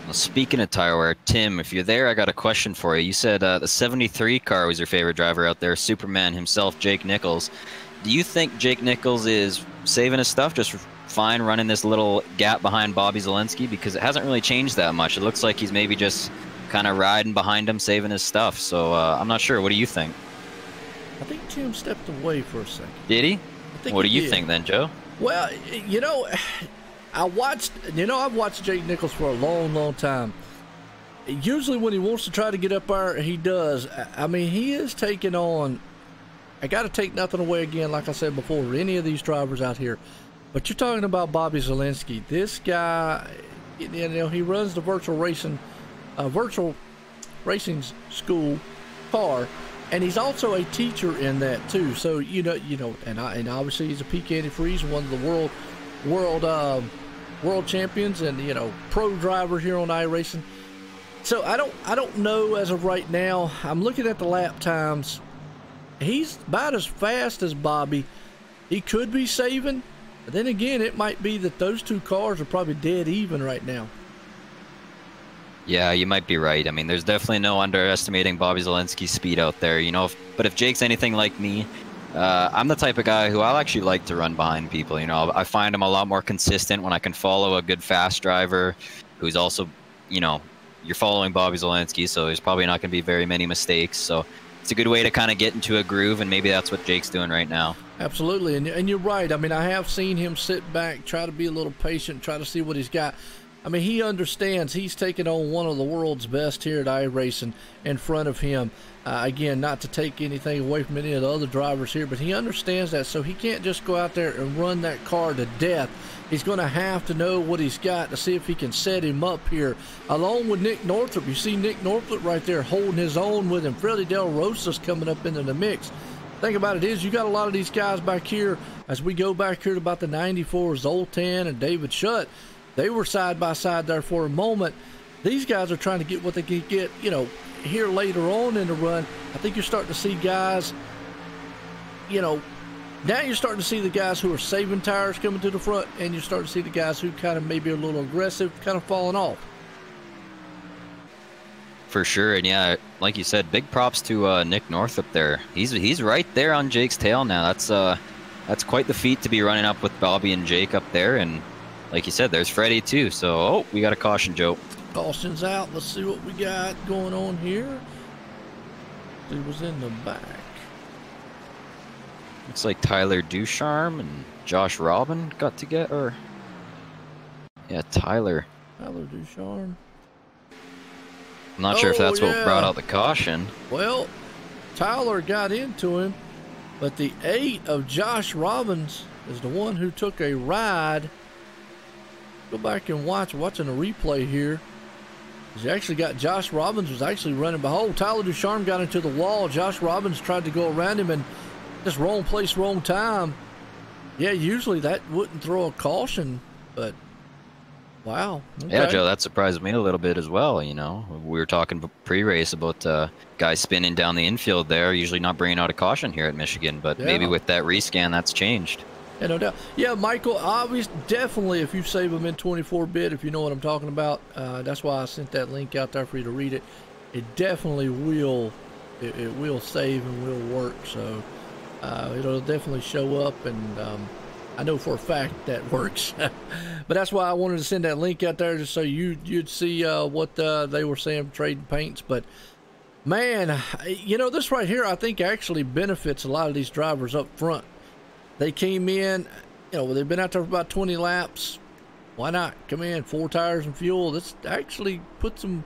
Well, speaking of tire wear, Tim, if you're there, I got a question for you. You said the 73 car was your favorite driver out there, Superman himself, Jake Nichols. Do you think Jake Nichols is saving his stuff just fine running this little gap behind Bobby Zalenski? Because it hasn't really changed that much. It looks like he's maybe just kind of riding behind him, saving his stuff. So I'm not sure. What do you think? I think Tim stepped away for a second. Did he? What do you think then, Joe? Well, you know, I've watched Jake Nichols for a long, long time. Usually when he wants to try to get up there, he does. I mean, he is taking on, I got to take nothing away again, like I said before, any of these drivers out here. But you're talking about Bobby Zalenski. This guy, you know, he runs the virtual racing school car. And he's also a teacher in that too. So you know, and obviously he's a peak antifreeze, one of the world champions, and you know, pro driver here on iRacing. So I don't know as of right now. I'm looking at the lap times. He's about as fast as Bobby. He could be saving, but then again, it might be that those two cars are probably dead even right now. Yeah, you might be right. I mean, there's definitely no underestimating Bobby Zalenski's speed out there, you know. But if Jake's anything like me, I'm the type of guy who I'll actually like to run behind people. You know, I find I'm a lot more consistent when I can follow a good fast driver who's also, you know, you're following Bobby Zalenski, so there's probably not going to be very many mistakes. So it's a good way to kind of get into a groove, and maybe that's what Jake's doing right now. Absolutely, and you're right. I mean, I have seen him sit back, try to be a little patient, try to see what he's got. I mean, he understands he's taking on one of the world's best here at iRacing in front of him. Again, not to take anything away from any of the other drivers here, but he understands that, so he can't just go out there and run that car to death. He's going to have to know what he's got to see if he can set him up here. Along with Nick Northrup, you see Nick Northrup right there holding his own with him. Freddie Del Rosa's coming up into the mix. Thing about it is you got a lot of these guys back here, as we go back here to about the 94, Zoltan and David Shutt. They were side by side there for a moment. These guys are trying to get what they can get, you know, here later on in the run. I think you're starting to see guys, you know, now you're starting to see the guys who are saving tires coming to the front, and you're starting to see the guys who kind of maybe are a little aggressive, kind of falling off. For sure, and yeah, like you said, big props to Nick Northrup there. He's right there on Jake's tail now. That's quite the feat to be running up with Bobby and Jake up there, and like you said, there's Freddie too. So, oh, we got a caution, Joe. Caution's out. Let's see what we got going on here. He was in the back. Looks like Tyler Ducharme and Josh Robin got to get, or yeah, Tyler Ducharme. I'm not sure if that's what brought out the caution. Well, Tyler got into him, but the 8 of Josh Robbins is the one who took a ride. Go back and watching a replay here. He actually got Josh Robbins was actually running behind. Tyler Ducharme got into the wall. Josh Robbins tried to go around him, and just wrong place, wrong time. Yeah, usually that wouldn't throw a caution, but wow. Okay. Yeah, Joe, that surprised me a little bit as well. You know, we were talking pre-race about guys spinning down the infield there, usually not bringing out a caution here at Michigan, but maybe with that rescan, that's changed. Yeah, no doubt. Yeah, Michael, obviously, definitely, if you save them in 24-bit, if you know what I'm talking about, that's why I sent that link out there for you to read it. It definitely will, it will save and will work. So, It'll definitely show up, and I know for a fact that works. But that's why I wanted to send that link out there, just so you'd see what they were saying, trading paints. But man, you know, this right here I think actually benefits a lot of these drivers up front. They came in, you know, they've been out there for about 20 laps. Why not come in, 4 tires and fuel? This actually puts them,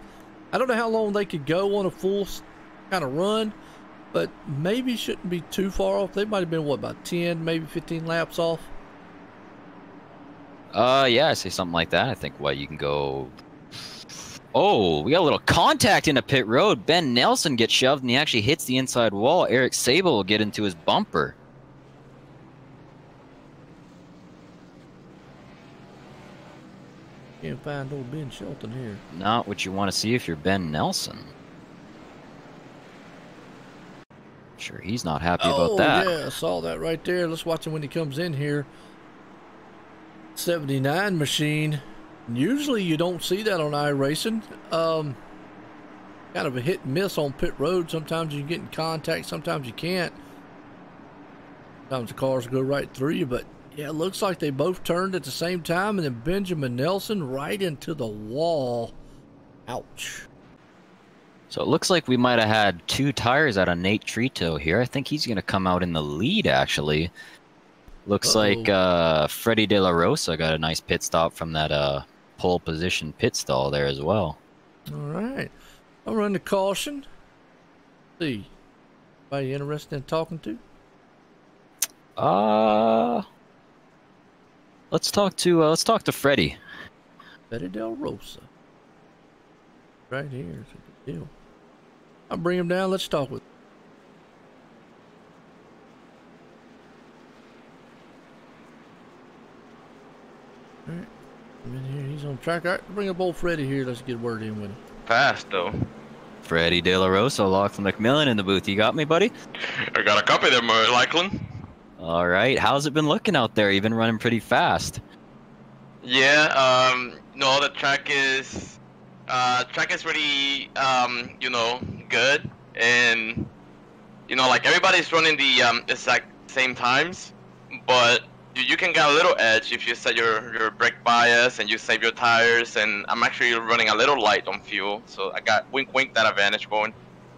I don't know how long they could go on a full kind of run, but maybe shouldn't be too far off. They might have been, what, about 10, maybe 15 laps off? Yeah, I say something like that. I think, what, you can go... Oh, we got a little contact in a pit road. Ben Nelson gets shoved, and he actually hits the inside wall. Eric Sable will get into his bumper. Can't find old Ben Shelton here. Not what you want to see if you're Ben Nelson. Sure, he's not happy about that. Oh, yeah, I saw that right there. Let's watch him when he comes in here. 79 machine. Usually you don't see that on iRacing. Kind of a hit and miss on pit road. Sometimes you get in contact, sometimes you can't. Sometimes the cars go right through you, but yeah, it looks like they both turned at the same time, and then Benjamin Nelson right into the wall. Ouch. So it looks like we might have had 2 tires out of Nate Trito here. I think he's going to come out in the lead, actually. Looks like Freddie De La Rosa got a nice pit stop from that pole position pit stall there as well. All right. I'll run the caution. See. Anybody interested in talking to? Let's talk to Freddie. Freddie Del Rosa. Right here. It's a good deal. I'll bring him down. Let's talk with him. All right. I'm in here. He's on track. All right. Bring up old Freddie here. Let's get a word in with him. Fast, though. Freddie De La Rosa, Lachlan McMillan in the booth. You got me, buddy? I got a copy there, Lachlan. All right. How's it been looking out there? You've been running pretty fast. Yeah, no, the track is really, you know, good. And, you know, like, everybody's running the exact same times. But you can get a little edge if you set your brake bias and you save your tires. And I'm actually running a little light on fuel. So I got wink that advantage going.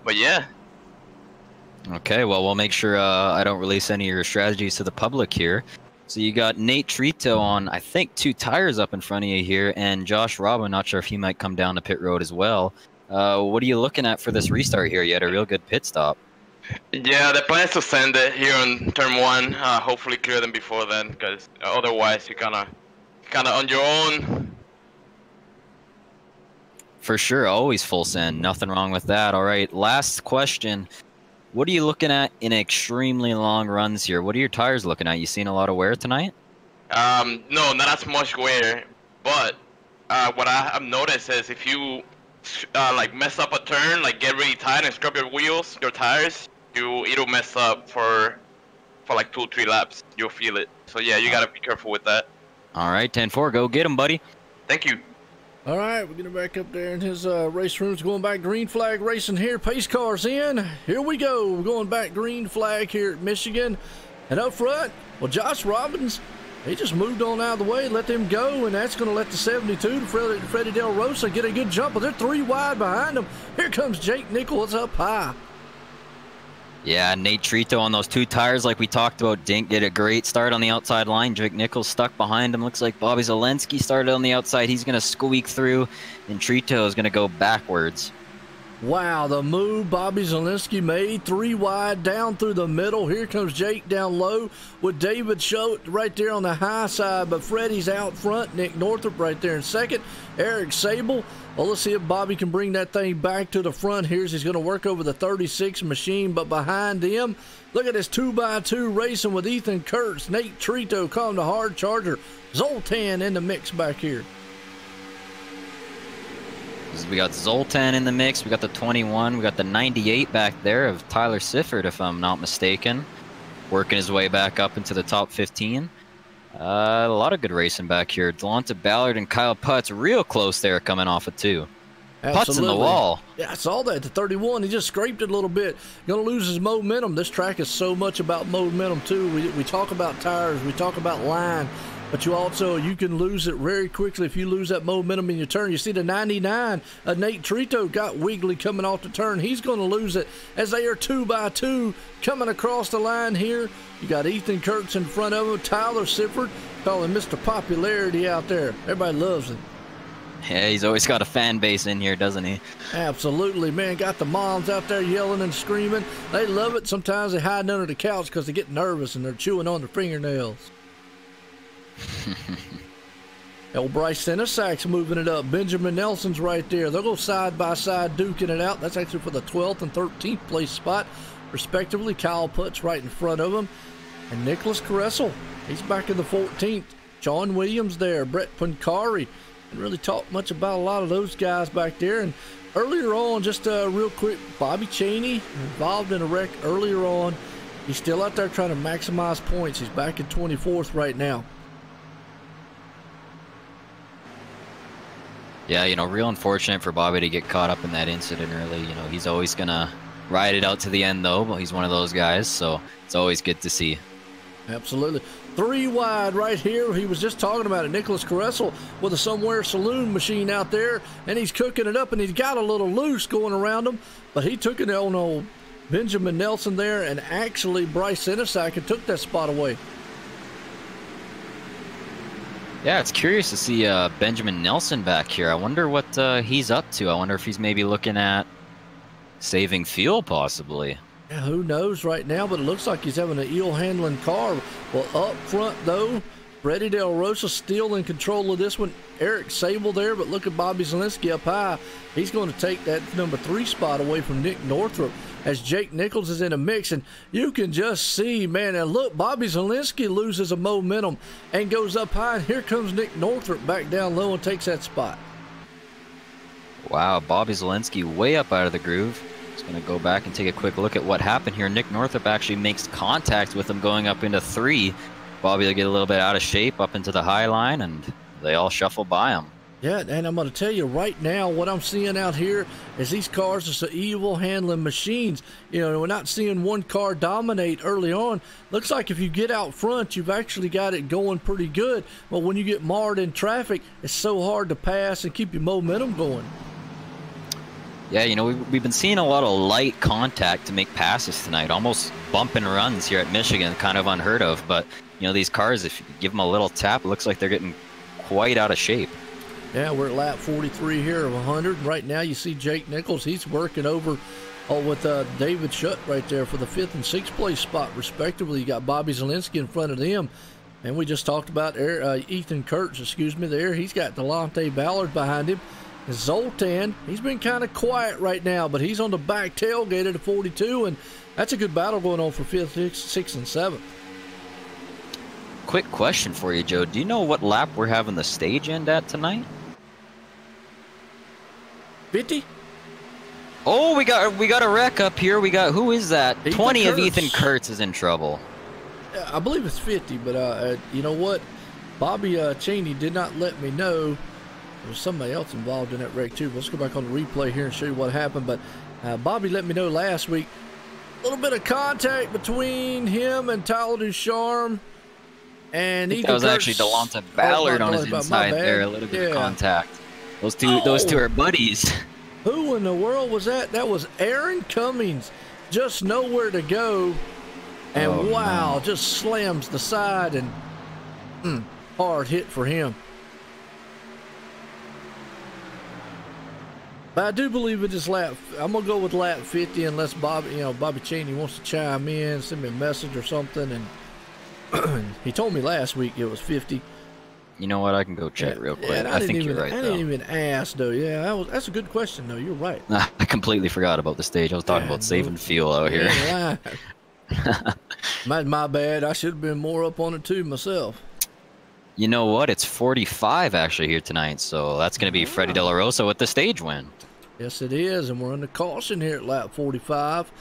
But, yeah. Okay, well, we'll make sure I don't release any of your strategies to the public here. So you got Nate Trito on, I think, 2 tires up in front of you here, and Josh Robin, not sure if he might come down the pit road as well. What are you looking at for this restart here? You had a real good pit stop. Yeah, the plan is to send it here on turn 1. Hopefully clear them before then, because otherwise you're kind of on your own. For sure, always full send. Nothing wrong with that. All right, last question. What are you looking at in extremely long runs here? What are your tires looking at? You seen a lot of wear tonight? No, not as much wear. But what I've noticed is if you like mess up a turn, like get really tight and scrub your wheels, your tires, it'll mess up for like 2-3 laps. You'll feel it. So yeah, you gotta be careful with that. All right, 10-4, go get him, buddy. Thank you. All right, we're getting back up there in his race rooms. Going back green flag racing here. Pace cars in. Here we go. We're going back green flag here at Michigan. And up front, well, Josh Robbins, he just moved on out of the way, let them go, and that's going to let the 72 to Freddie Del Rosa get a good jump. But they're 3 wide behind him. Here comes Jake Nichols up high. Yeah, Nate Trito on those 2 tires like we talked about. Dink get a great start on the outside line. Jake Nichols stuck behind him. Looks like Bobby Zelensky started on the outside. He's going to squeak through, and Trito is going to go backwards. Wow, the move Bobby Zelensky made, 3 wide down through the middle. Here comes Jake down low with David Schultz right there on the high side, but Freddie's out front. Nick Northrup right there in second. Eric Sable. Well, let's see if Bobby can bring that thing back to the front here. He's going to work over the 36 machine, but behind them, look at this 2x2 racing with Ethan Kurtz, Nate Trito calling the hard charger. Zoltan in the mix back here. We got Zoltan in the mix. We got the 21. We got the 98 back there of Tyler Sifford, if I'm not mistaken. Working his way back up into the top 15. A lot of good racing back here. Delonta Ballard and Kyle Putz real close there coming off of 2. Putts in the wall. Yeah, I saw that. The 31, he just scraped it a little bit. Going to lose his momentum. This track is so much about momentum, too. We talk about tires. We talk about line. But you can lose it very quickly if you lose that momentum in your turn. You see the 99, Nate Trito got wiggly coming off the turn. He's going to lose it as they are 2 by 2 coming across the line here. You got Ethan Kurtz in front of him. Tyler Sifford, calling Mr. Popularity out there. Everybody loves him. Yeah, he's always got a fan base in here, doesn't he? Absolutely, man. Got the moms out there yelling and screaming. They love it. Sometimes they hide under the couch because they get nervous and they're chewing on their fingernails. Old Bryce Senesac's moving it up. Benjamin Nelson's right there. They'll go side by side duking it out. That's actually for the 12th and 13th place spot, respectively. Kyle Putt's right in front of him. And Nicholas Caressel, he's back in the 14th. John Williams there. Brett Pancari. Didn't really talk much about a lot of those guys back there. And earlier on, just real quick, Bobby Chaney involved in a wreck earlier on. He's still out there trying to maximize points. He's back in 24th right now. Yeah, real unfortunate for Bobby to get caught up in that incident early. He's always going to ride it out to the end, though. But he's one of those guys, so it's always good to see. Absolutely. 3 wide right here. He was just talking about it. Nicholas Caressel with a Somewhere Saloon machine out there, and he's cooking it up, and he's got a little loose going around him, but he took it on old Benjamin Nelson there, and actually Bryce Senesac and took that spot away. Yeah, it's curious to see Benjamin Nelson back here. I wonder what he's up to. I wonder if he's maybe looking at saving fuel, possibly. Yeah, who knows right now, but it looks like he's having an eel-handling car. Well, up front, though, Freddie Del Rosa still in control of this one. Eric Sable there, but look at Bobby Zielinski up high. He's going to take that number 3 spot away from Nick Northrup as Jake Nichols is in a mix. And you can just see, man, and look, Bobby Zielinski loses a momentum and goes up high. And here comes Nick Northrup back down low and takes that spot. Wow, Bobby Zielinski way up out of the groove. Just going to go back and take a quick look at what happened here. Nick Northrup actually makes contact with him going up into 3. Bobby will get a little bit out of shape up into the high line, and they all shuffle by him. Yeah, and I'm going to tell you right now, what I'm seeing out here is these cars are some evil handling machines. We're not seeing one car dominate early on. Looks like if you get out front, you've actually got it going pretty good. But when you get marred in traffic, it's so hard to pass and keep your momentum going. Yeah, we've been seeing a lot of light contact to make passes tonight, almost bump and runs here at Michigan, kind of unheard of. But, these cars, if you give them a little tap, it looks like they're getting quite out of shape. Yeah, we're at lap 43 here of 100. Right now you see Jake Nichols. He's working over with David Shutt right there for the 5th and 6th place spot, respectively. You got Bobby Zielinski in front of them. And we just talked about Ethan Kurtz, there. He's got Delonte Ballard behind him. And Zoltan, he's been kind of quiet right now, but he's on the back tailgate at a 42, and that's a good battle going on for 5th, 6th, and 7th. Quick question for you, Joe. Do you know what lap we're having the stage end at tonight? 50? Oh, we got a wreck up here. Who is that? Ethan 20 Kurtz. of Ethan Kurtz is in trouble. Yeah, I believe it's 50, but you know what? Bobby Cheney did not let me know. There was somebody else involved in that wreck too. Let's go back on the replay here and show you what happened. But Bobby let me know last week. A little bit of contact between him and Tyler Ducharme. And that was actually Delonte Ballard on his inside there. A little bit of contact. Those two are buddies. Who in the world was that? That was Aaron Cummings. Just nowhere to go. And wow, just slams the side and hard hit for him. But I do believe it is lap. I'm gonna go with lap 50 unless Bobby Cheney wants to chime in, send me a message or something. And he told me last week it was 50. You know what? I can go check real quick. Yeah, I think you're right. I didn't even ask though. Yeah, that's a good question though. You're right. I completely forgot about the stage. I was talking about saving fuel out here. Yeah, right. my bad. I should have been more up on it too myself. You know what? It's 45 actually here tonight, so that's going to be Freddie De La Rosa with the stage win. Yes, it is, and we're under caution here at lap 45.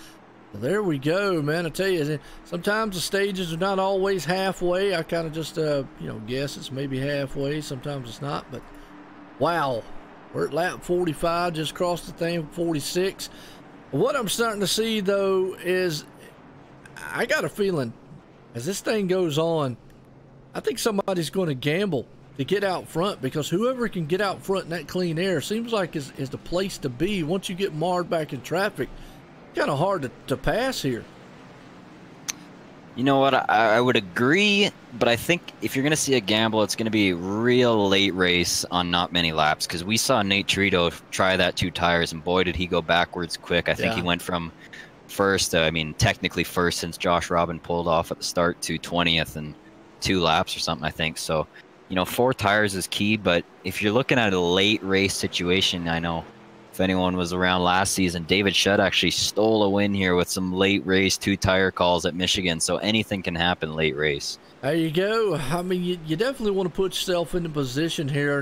Well, there we go, man. I tell you, sometimes the stages are not always halfway. I kind of just, guess it's maybe halfway. Sometimes it's not, but wow. We're at lap 45, just crossed the thing, 46. What I'm starting to see, though, is I got a feeling as this thing goes on, I think somebody's going to gamble to get out front, because whoever can get out front in that clean air seems like is the place to be. Once you get marred back in traffic, kind of hard to pass here. You know what? I would agree, but I think if you're going to see a gamble, it's going to be real late race on not many laps, because we saw Nate Trito try that 2 tires, and boy, did he go backwards quick. I think he went from first, I mean, technically first since Josh Robin pulled off at the start, to 20th in 2 laps or something, I think. So, you know, 4 tires is key, but if you're looking at a late race situation, I know if anyone was around last season, David Shutt actually stole a win here with some late race 2-tire calls at Michigan, so anything can happen late race. There you go. I mean, you definitely want to put yourself into position here,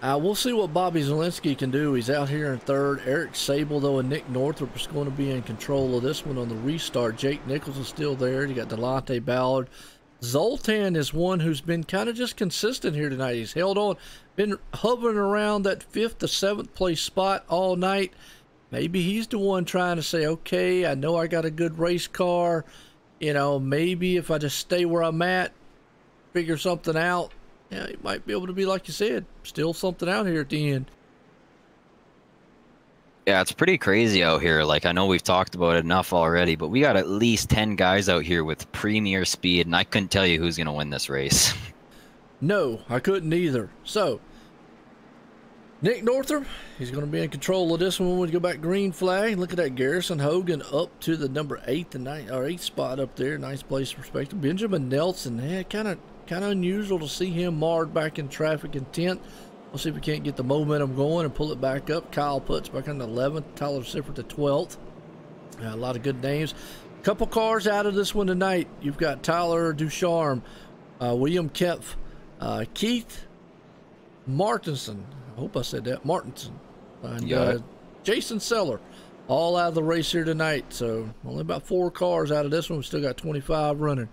and we'll see what Bobby Zielinski can do. He's out here in third. Eric Sable, though, and Nick Northrup is going to be in control of this one on the restart. Jake Nichols is still there. You got Delonte Ballard. Zoltan is one who's been kind of just consistent here tonight. He's held on, been hovering around that 5th to 7th place spot all night. Maybe he's the one trying to say, okay, I know I got a good race car. You know, maybe if I just stay where I'm at, figure something out, yeah, he might be able to be, like you said, still something out here at the end. Yeah, it's pretty crazy out here. Like, I know we've talked about it enough already, but we got at least 10 guys out here with premier speed, and I couldn't tell you who's going to win this race. No, I couldn't either. So, Nick Northrup, he's going to be in control of this one when we go back green flag. Look at that, Garrison Hogan up to the number 8th and 8th spot up there. Nice place perspective. Benjamin Nelson, kind of unusual to see him marred back in traffic in 10th. We'll see if we can't get the momentum going and pull it back up. Kyle Putz back on the 11th. Tyler Sifford the 12th. A lot of good names. A couple cars out of this one tonight. You've got Tyler Ducharme, William Kempf, Keith Martinson. I hope I said that. Martinson. And Jason Seller. All out of the race here tonight. So only about 4 cars out of this one. We still got 25 running.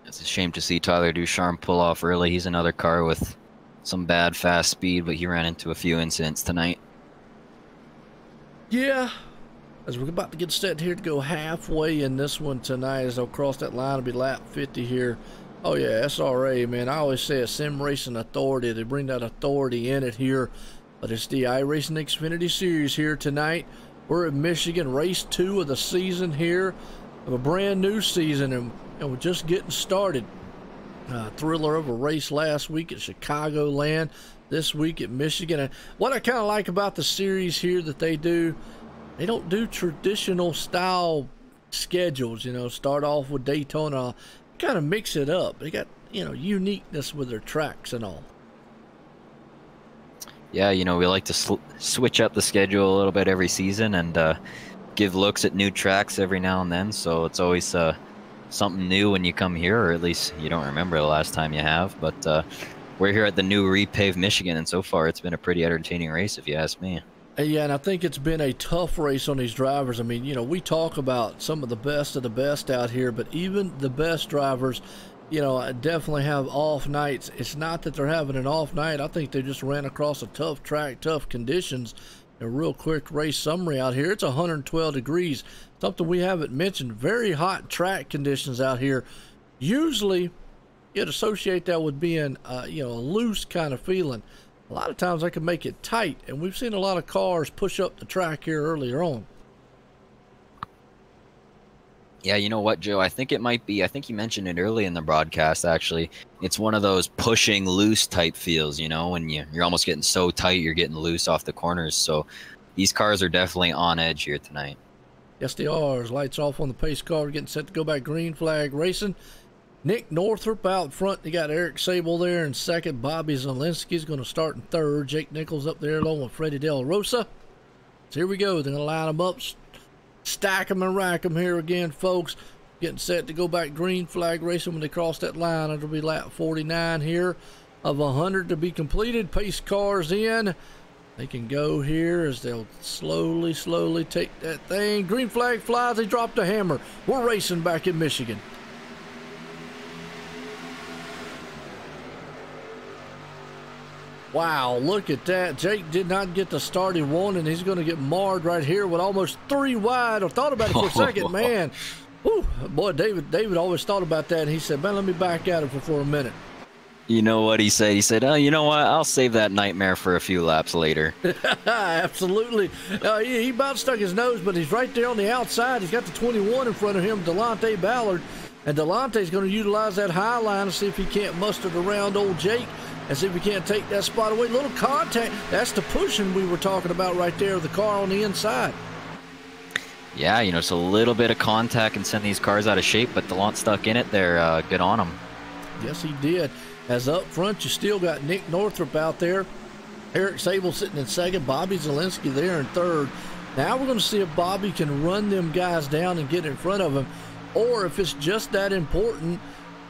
It's a shame to see Tyler Ducharme pull off early. He's another car with some bad fast speed, but he ran into a few incidents tonight. Yeah. As we're about to get set here to go halfway in this one tonight, as they'll cross that line, it'll be lap 50 here. Oh yeah, SRA, man. I always say a sim racing authority. They bring that authority in it here. But it's the Iracing Xfinity Series here tonight. We're at Michigan, race 2 of the season here, of a brand new season, and we're just getting started. Thriller of a race last week at Chicagoland, this week at Michigan. And what I kind of like about the series here that they do, they don't do traditional style schedules, you know, start off with Daytona, kind of mix it up. They got, you know, uniqueness with their tracks and all. Yeah, you know, we like to switch up the schedule a little bit every season and give looks at new tracks every now and then, so it's always something new when you come here, or at least you don't remember the last time you have. But we're here at the new repaved Michigan, and so far it's been a pretty entertaining race, if you ask me. Yeah, and I think it's been a tough race on these drivers. I mean, you know, we talk about some of the best out here, but even the best drivers, you know, definitely have off nights. It's not that they're having an off night. I think they just ran across a tough track, tough conditions. A real quick race summary out here. It's 112 degrees. Something we haven't mentioned. Very hot track conditions out here. Usually, you'd associate that with being, you know, a loose kind of feeling. A lot of times they can make it tight, and we've seen a lot of cars push up the track here earlier on. Yeah, you know what, Joe? I think it might be, I think you mentioned it early in the broadcast, actually. It's one of those pushing loose type feels, you know, when you're almost getting so tight, you're getting loose off the corners. So these cars are definitely on edge here tonight. Yes, they are. As lights off on the pace car, we're getting set to go back green flag racing. Nick Northrup out front. You got Eric Sable there in second. Bobby Zielinski's going to start in third. Jake Nichols up there along with Freddie Del Rosa. So here we go. They're going to line them up, stack them and rack them here again, folks. Getting set to go back green flag racing when they cross that line. It'll be lap 49 here of 100 to be completed. Pace cars in. They can go here as they'll slowly take that thing. Green flag flies. They drop the hammer. We're racing back in Michigan. Wow, look at that. Jake did not get the start he wanted, and he's going to get marred right here with almost 3 wide. I thought about it for a second, man. Whew, boy, David always thought about that, and he said, man, let me back at it for a minute. You know what he said? He said, oh, you know what? I'll save that nightmare for a few laps later. Absolutely. He about stuck his nose, but he's right there on the outside. He's got the 21 in front of him, Delonte Ballard. And Delonte's going to utilize that high line to see if he can't muster it around old Jake and see if he can't take that spot away. Little contact. That's the pushing we were talking about right there, the car on the inside. Yeah, you know, it's a little bit of contact and send these cars out of shape, but Delonte stuck in it there. Good on him. Yes, he did. As up front, you still got Nick Northrup out there. Eric Sable sitting in second. Bobby Zielinski there in third. Now we're going to see if Bobby can run them guys down and get in front of him, or if it's just that important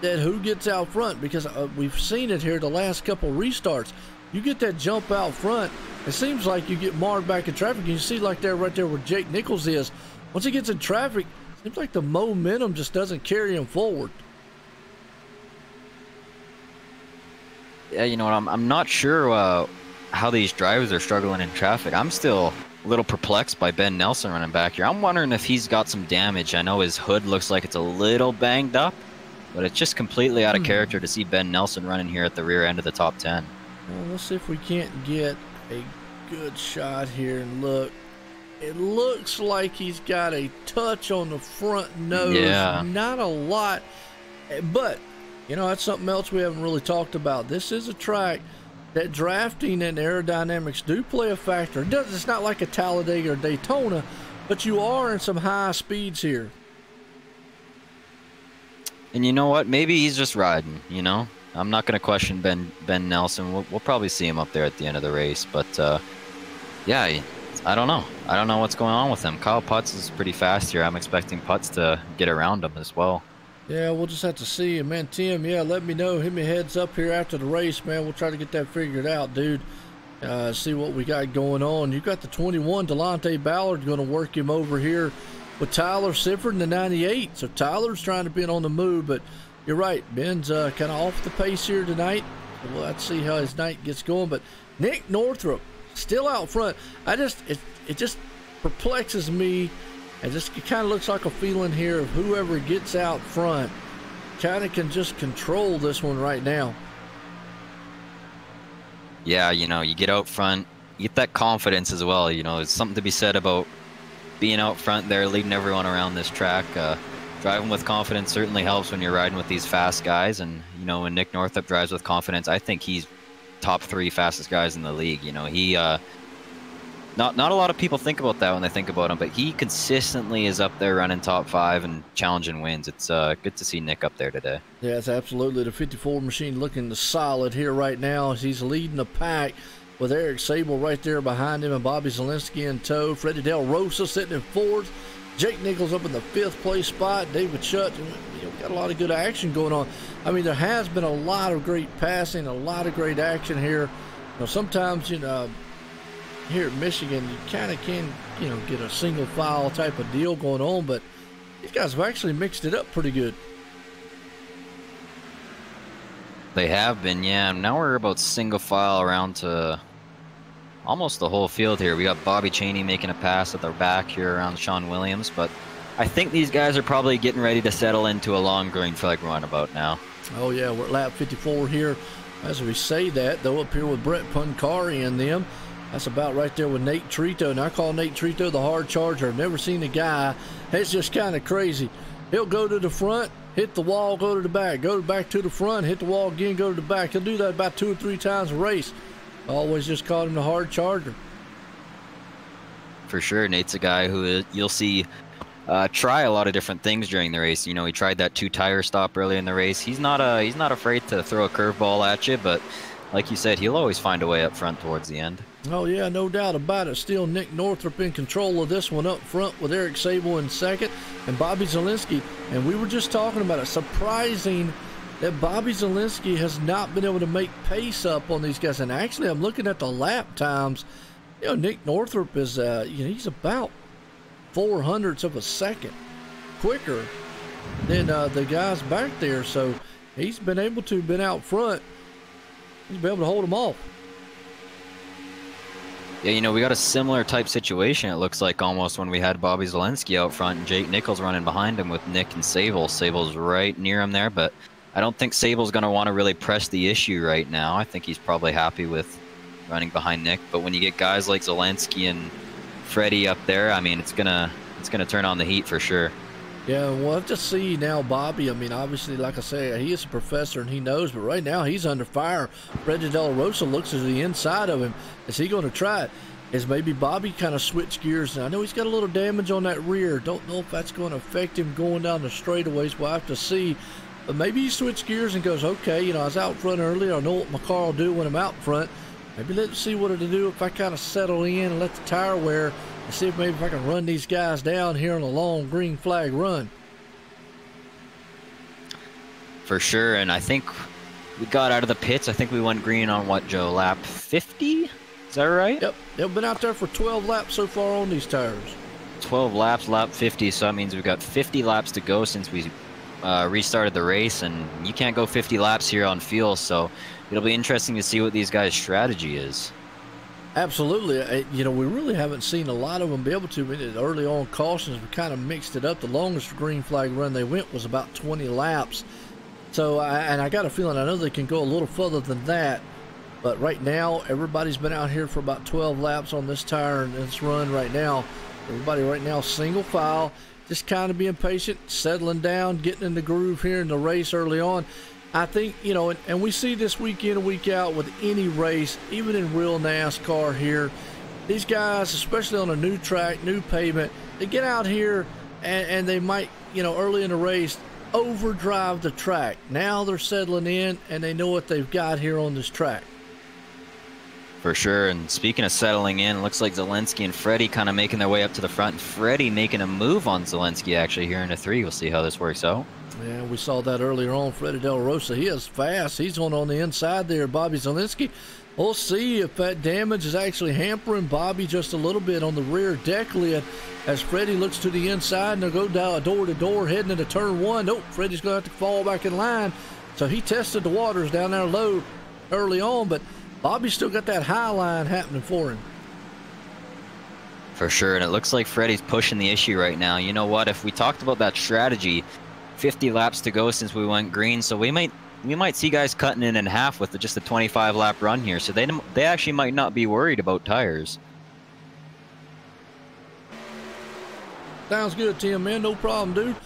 that who gets out front, because we've seen it here the last couple restarts. You get that jump out front, it seems like you get marred back in traffic. You see like there, right there where Jake Nichols is. Once he gets in traffic, it seems like the momentum just doesn't carry him forward. Yeah, you know what? I'm not sure how these drivers are struggling in traffic. I'm still a little perplexed by Ben Nelson running back here. I'm wondering if he's got some damage. I know his hood looks like it's a little banged up, but it's just completely out of character to see Ben Nelson running here at the rear end of the top 10. Well, let's see if we can't get a good shot here and look. It looks like he's got a touch on the front nose. Yeah. Not a lot, but you know, that's something else we haven't really talked about. This is a track that drafting and aerodynamics do play a factor. It's not like a Talladega or Daytona, but you are in some high speeds here. And you know what? Maybe he's just riding, you know? I'm not going to question Ben Nelson. We'll probably see him up there at the end of the race. But, yeah, I don't know. I don't know what's going on with him. Kyle Putz is pretty fast here. I'm expecting Putz to get around him as well. Yeah, we'll just have to see. And, man, Tim, yeah, let me know. Hit me heads up here after the race, man. We'll try to get that figured out, dude. See what we got going on. You got the 21, Delonte Ballard, going to work him over here with Tyler Sifford in the 98. So Tyler's trying to be on the move, but you're right. Ben's kind of off the pace here tonight. So we'll have to see how his night gets going. But Nick Northrup still out front. It just perplexes me. It kind of looks like a feeling here of whoever gets out front kind of can just control this one right now. Yeah, you know, you get out front, you get that confidence as well. You know, there's something to be said about being out front there, leading everyone around this track. Driving with confidence certainly helps when you're riding with these fast guys. And, you know, when Nick Northrup drives with confidence, I think he's top 3 fastest guys in the league. You know, he... Not a lot of people think about that when they think about him, but he consistently is up there running top 5 and challenging wins. It's good to see Nick up there today. Yeah, it's absolutely the 54 machine looking solid here right now as he's leading the pack with Eric Sable right there behind him and Bobby Zielinski in tow. Freddie Del Rosa sitting in 4th. Jake Nichols up in the 5th place spot. David Schutt, you know, got a lot of good action going on. I mean, there has been a lot of great passing, a lot of great action here. You know, sometimes, you know, here at Michigan, you kind of can, you know, get a single file type of deal going on, but these guys have actually mixed it up pretty good. They have been, yeah. Now we're about single file around to almost the whole field here. We got Bobby Chaney making a pass at their back here around Sean Williams, but I think these guys are probably getting ready to settle into a long green flag runabout now. Oh, yeah, we're at lap 54 here. As we say that, though, up here with Brett Puncari and them. That's about right there with Nate Trito, and I call Nate Trito the hard charger. I've never seen a guy. It's just kind of crazy. He'll go to the front, hit the wall, go to the back, go back to the front, hit the wall again, go to the back. He'll do that about 2 or 3 times a race. I always just called him the hard charger. For sure, Nate's a guy who you'll see try a lot of different things during the race. You know, he tried that 2-tire stop early in the race. He's not afraid to throw a curveball at you, but like you said, he'll always find a way up front towards the end. Oh, yeah, no doubt about it. Still Nick Northrup in control of this one up front with Eric Sable in second and Bobby Zielinski. And we were just talking about it. Surprising that Bobby Zielinski has not been able to make pace up on these guys. And actually, I'm looking at the lap times. You know, Nick Northrup is, you know, he's about 0.04 of a second quicker than the guys back there. So he's been able to, been out front. He's been able to hold them off. Yeah, you know, we got a similar type situation, it looks like, almost when we had Bobby Zelensky out front and Jake Nichols running behind him with Nick and Sable. Sable's right near him there, but I don't think Sable's going to want to really press the issue right now. I think he's probably happy with running behind Nick, but when you get guys like Zelensky and Freddie up there, I mean, it's gonna turn on the heat for sure. Yeah, we'll have to see now, Bobby. I mean, obviously, like I say, he is a professor and he knows, but right now he's under fire. Freddie De La Rosa looks to the inside of him. Is he going to try it? Is maybe Bobby kind of switch gears? And I know he's got a little damage on that rear. Don't know if that's going to affect him going down the straightaways. We'll have to see. But maybe he switches gears and goes, okay, you know, I was out front earlier. I know what my car will do when I'm out front. Maybe let's see what it'll do if I kind of settle in and let the tire wear and see if maybe if I can run these guys down here on a long green flag run. For sure, and I think we got out of the pits. I think we went green on what, Joe? Lap 50? Is that right? Yep. They've been out there for 12 laps so far on these tires. 12 laps, lap 50, so that means we've got 50 laps to go since we restarted the race, and you can't go 50 laps here on fuel, so it'll be interesting to see what these guys' strategy is. Absolutely. You know, we really haven't seen a lot of them be able to. Early on cautions, we kind of mixed it up. The longest green flag run they went was about 20 laps. So, and I got a feeling, I know they can go a little further than that. But right now, everybody's been out here for about 12 laps on this tire and this run right now. Everybody right now, single file, just kind of being patient, settling down, getting in the groove here in the race early on. I think, you know, and we see this week in and week out with any race, even in real NASCAR here, these guys, especially on a new track, new pavement, they get out here and they might, you know, early in the race, overdrive the track. Now they're settling in and they know what they've got here on this track. For sure, and speaking of settling in, it looks like Zelensky and Freddie kind of making their way up to the front. Freddie making a move on Zelensky actually here in the 3. We'll see how this works out. Yeah, we saw that earlier on. Freddie De La Rosa, he is fast. He's on the inside there, Bobby Zelensky. We'll see if that damage is actually hampering Bobby just a little bit on the rear deck lid as Freddie looks to the inside and they'll go down door to door heading into turn 1. Nope, Freddie's going to have to fall back in line. So he tested the waters down there low early on, but Bobby's still got that high line happening for him. For sure, and it looks like Freddie's pushing the issue right now. You know what? If we talked about that strategy, 50 laps to go since we went green, so we might see guys cutting in half with just a 25 lap run here, so they actually might not be worried about tires. Sounds good, Tim, man. No problem, dude.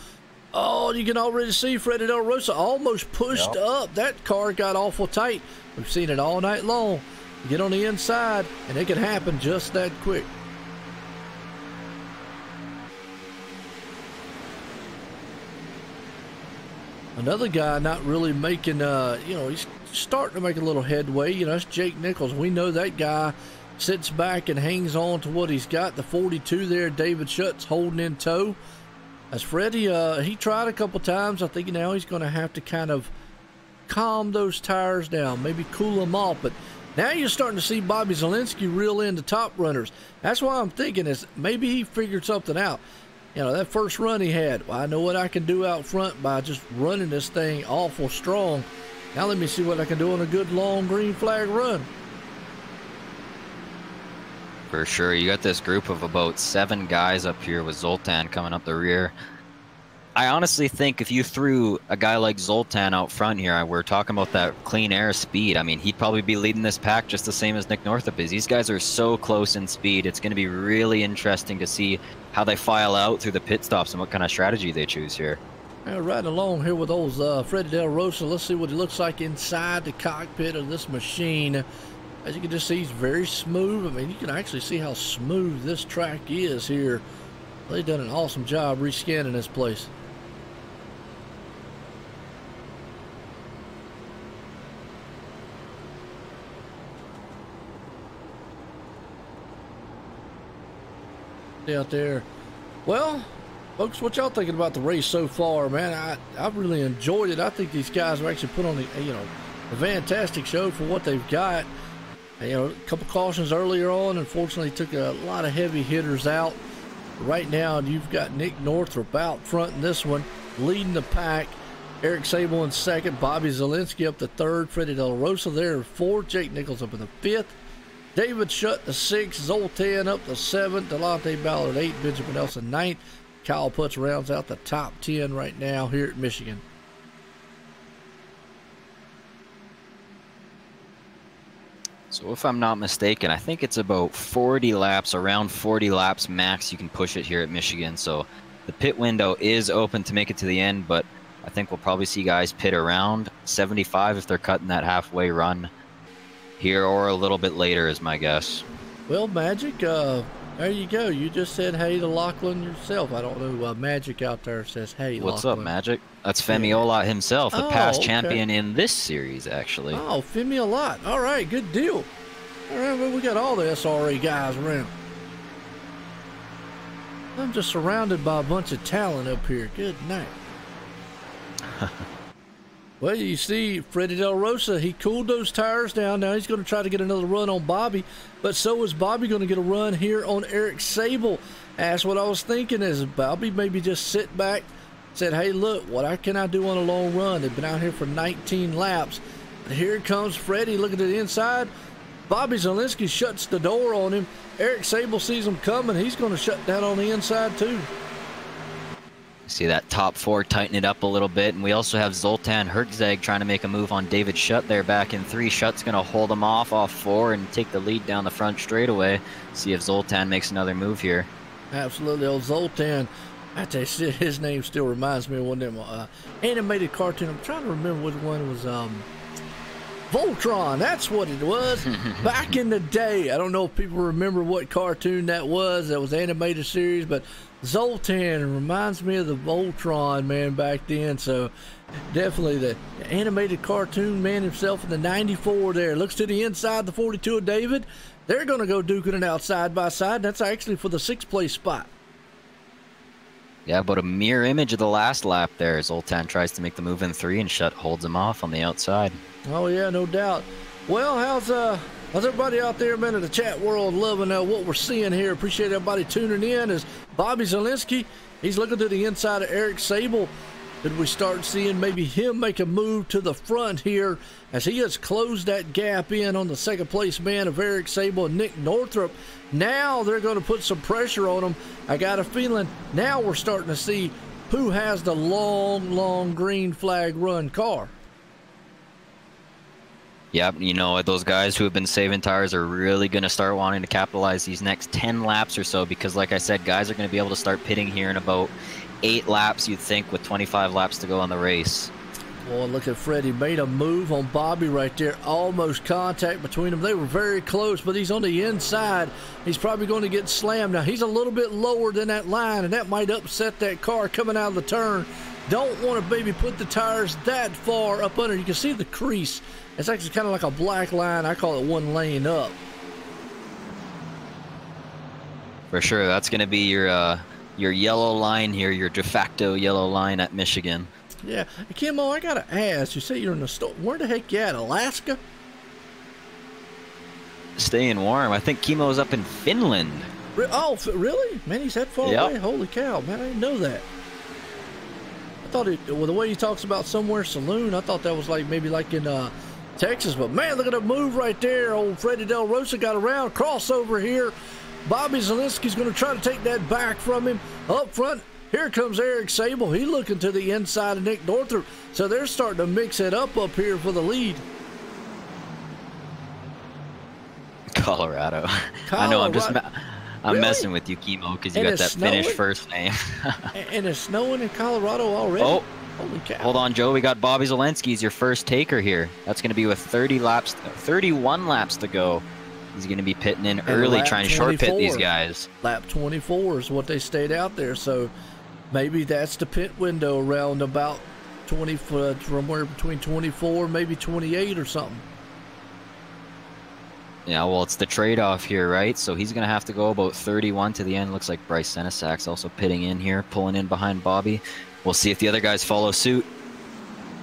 Oh, you can already see Freddie De La Rosa almost pushed up. That car got awful tight. We've seen it all night long. You get on the inside, and it can happen just that quick. Another guy not really making, you know, he's starting to make a little headway. You know, that's Jake Nichols. We know that guy sits back and hangs on to what he's got. The 42 there, David Schutz holding in tow. As Freddie, he tried a couple times. I think now he's going to have to kind of calm those tires down, maybe cool them off. But now you're starting to see Bobby Zelensky reel in the top runners. That's why I'm thinking is maybe he figured something out. You know, that first run he had, well, I know what I can do out front by just running this thing awful strong. Now let me see what I can do on a good long green flag run. For sure, you got this group of about 7 guys up here with Zoltan coming up the rear. I honestly think if you threw a guy like Zoltan out front here, we're talking about that clean air speed, I mean, he'd probably be leading this pack just the same as Nick Northup is. These guys are so close in speed. It's going to be really interesting to see how they file out through the pit stops and what kind of strategy they choose here. Riding along here with those Freddie De La Rosa. Let's see what he looks like inside the cockpit of this machine. As you can just see, he's very smooth. I mean, you can actually see how smooth this track is here. They've done an awesome job rescanning this place. Out there. Well, folks, what y'all thinking about the race so far, man? I've really enjoyed it. I think these guys have actually put on a fantastic show for what they've got. You know, a couple cautions earlier on, unfortunately took a lot of heavy hitters out. Right now, you've got Nick Northup out front in this one, leading the pack. Eric Sable in second, Bobby Zelensky up to third, Freddie De La Rosa there in fourth, Jake Nichols up in the fifth, David Shutt the 6th, Zoltan up the 7th, Delonte Ballard 8th, Benjamin Nelson 9th. Kyle Putz rounds out the top 10 right now here at Michigan. So if I'm not mistaken, I think it's about 40 laps, around 40 laps max you can push it here at Michigan. So the pit window is open to make it to the end, but I think we'll probably see guys pit around 75 if they're cutting that halfway run here, or a little bit later is my guess. Well, Magic, there you go. You just said hey to Lachlan yourself. I don't know, Magic out there says hey. What's Lachlan. up, Magic? That's Femi Olat himself, the past okay. champion in this series, actually. Oh, Femi Olat. All right, good deal. All right, well, we got all the SRA guys around. I'm just surrounded by a bunch of talent up here. Good night. Well, you see, Freddie Del Rosa, he cooled those tires down. Now he's going to try to get another run on Bobby, but so is Bobby going to get a run here on Eric Sable. That's what I was thinking, is Bobby maybe just sit back, said, hey, look, what can I do on a long run? They've been out here for 19 laps. And here comes Freddie looking to the inside. Bobby Zielinski shuts the door on him. Eric Sable sees him coming. He's going to shut down on the inside, too. See that top 4 tighten it up a little bit, and we also have Zoltan Herzeg trying to make a move on David Shutt there back in 3. Shutt's going to hold him off 4 and take the lead down the front straightaway. See if Zoltan makes another move here. Absolutely, old Zoltan. I tell you, his name still reminds me of one of them animated cartoon. I'm trying to remember which one was. Voltron, that's what it was. Back in the day, I don't know if people remember what cartoon that was. That was animated series, but Zoltan reminds me of the Voltron, man, back then. So definitely the animated cartoon man himself in the 94 there. Looks to the inside, the 42 of David. They're going to go duking it out side by side. That's actually for the 6th place spot. Yeah, but a mirror image of the last lap there. Zoltan tries to make the move in 3 and Shutt holds him off on the outside. Oh, yeah, no doubt. Well, how's everybody out there, man, in the chat world loving what we're seeing here? Appreciate everybody tuning in. As Bobby Zielinski, he's looking to the inside of Eric Sable. Could we start seeing maybe him make a move to the front here as he has closed that gap in on the 2nd place man of Eric Sable and Nick Northrup? Now they're going to put some pressure on him. I got a feeling now we're starting to see who has the long green flag run car. Yep, you know, those guys who have been saving tires are really going to start wanting to capitalize these next 10 laps or so, because like I said, guys are going to be able to start pitting here in about 8 laps, you'd think, with 25 laps to go on the race. Boy, look at Freddie. Made a move on Bobby right there. Almost contact between them. They were very close, but he's on the inside. He's probably going to get slammed. Now, he's a little bit lower than that line, and that might upset that car coming out of the turn. Don't want to, baby, put the tires that far up under. You can see the crease. It's actually kind of like a black line. I call it one lane up. For sure. That's going to be your yellow line here, your de facto yellow line at Michigan. Yeah. Kimmo, I got to ask. You say you're in the store. Where the heck you at? Alaska? Staying warm. I think Kimo's up in Finland. Oh, really? Man, he's that far Yep. away? Holy cow, man. I didn't know that. I thought the way he talks about somewhere saloon, I thought that was like maybe like in Texas. But man, look at the move right there. Old Freddie Del Rosa got around. Crossover here. Bobby Zielinski's going to try to take that back from him. Up front, here comes Eric Sable. He looking to the inside of Nick Northrup. So they're starting to mix it up here for the lead. Colorado. I know, I'm Really? messing with you, Kimo, because you And got that it's snowing? Finnish first name. And it's snowing in Colorado already. Oh, holy cow. hold on, Joe. We got Bobby Zielinski's your first taker here. That's going to be with 31 laps to go. He's going to be pitting in early, trying to short pit these guys. Lap 24 is what they stayed out there. So maybe that's the pit window around about 20 foot, somewhere between 24, maybe 28 or something. Yeah, well, it's the trade-off here, right? So he's going to have to go about 31 to the end. Looks like Bryce Senesak's also pitting in here, pulling in behind Bobby. We'll see if the other guys follow suit.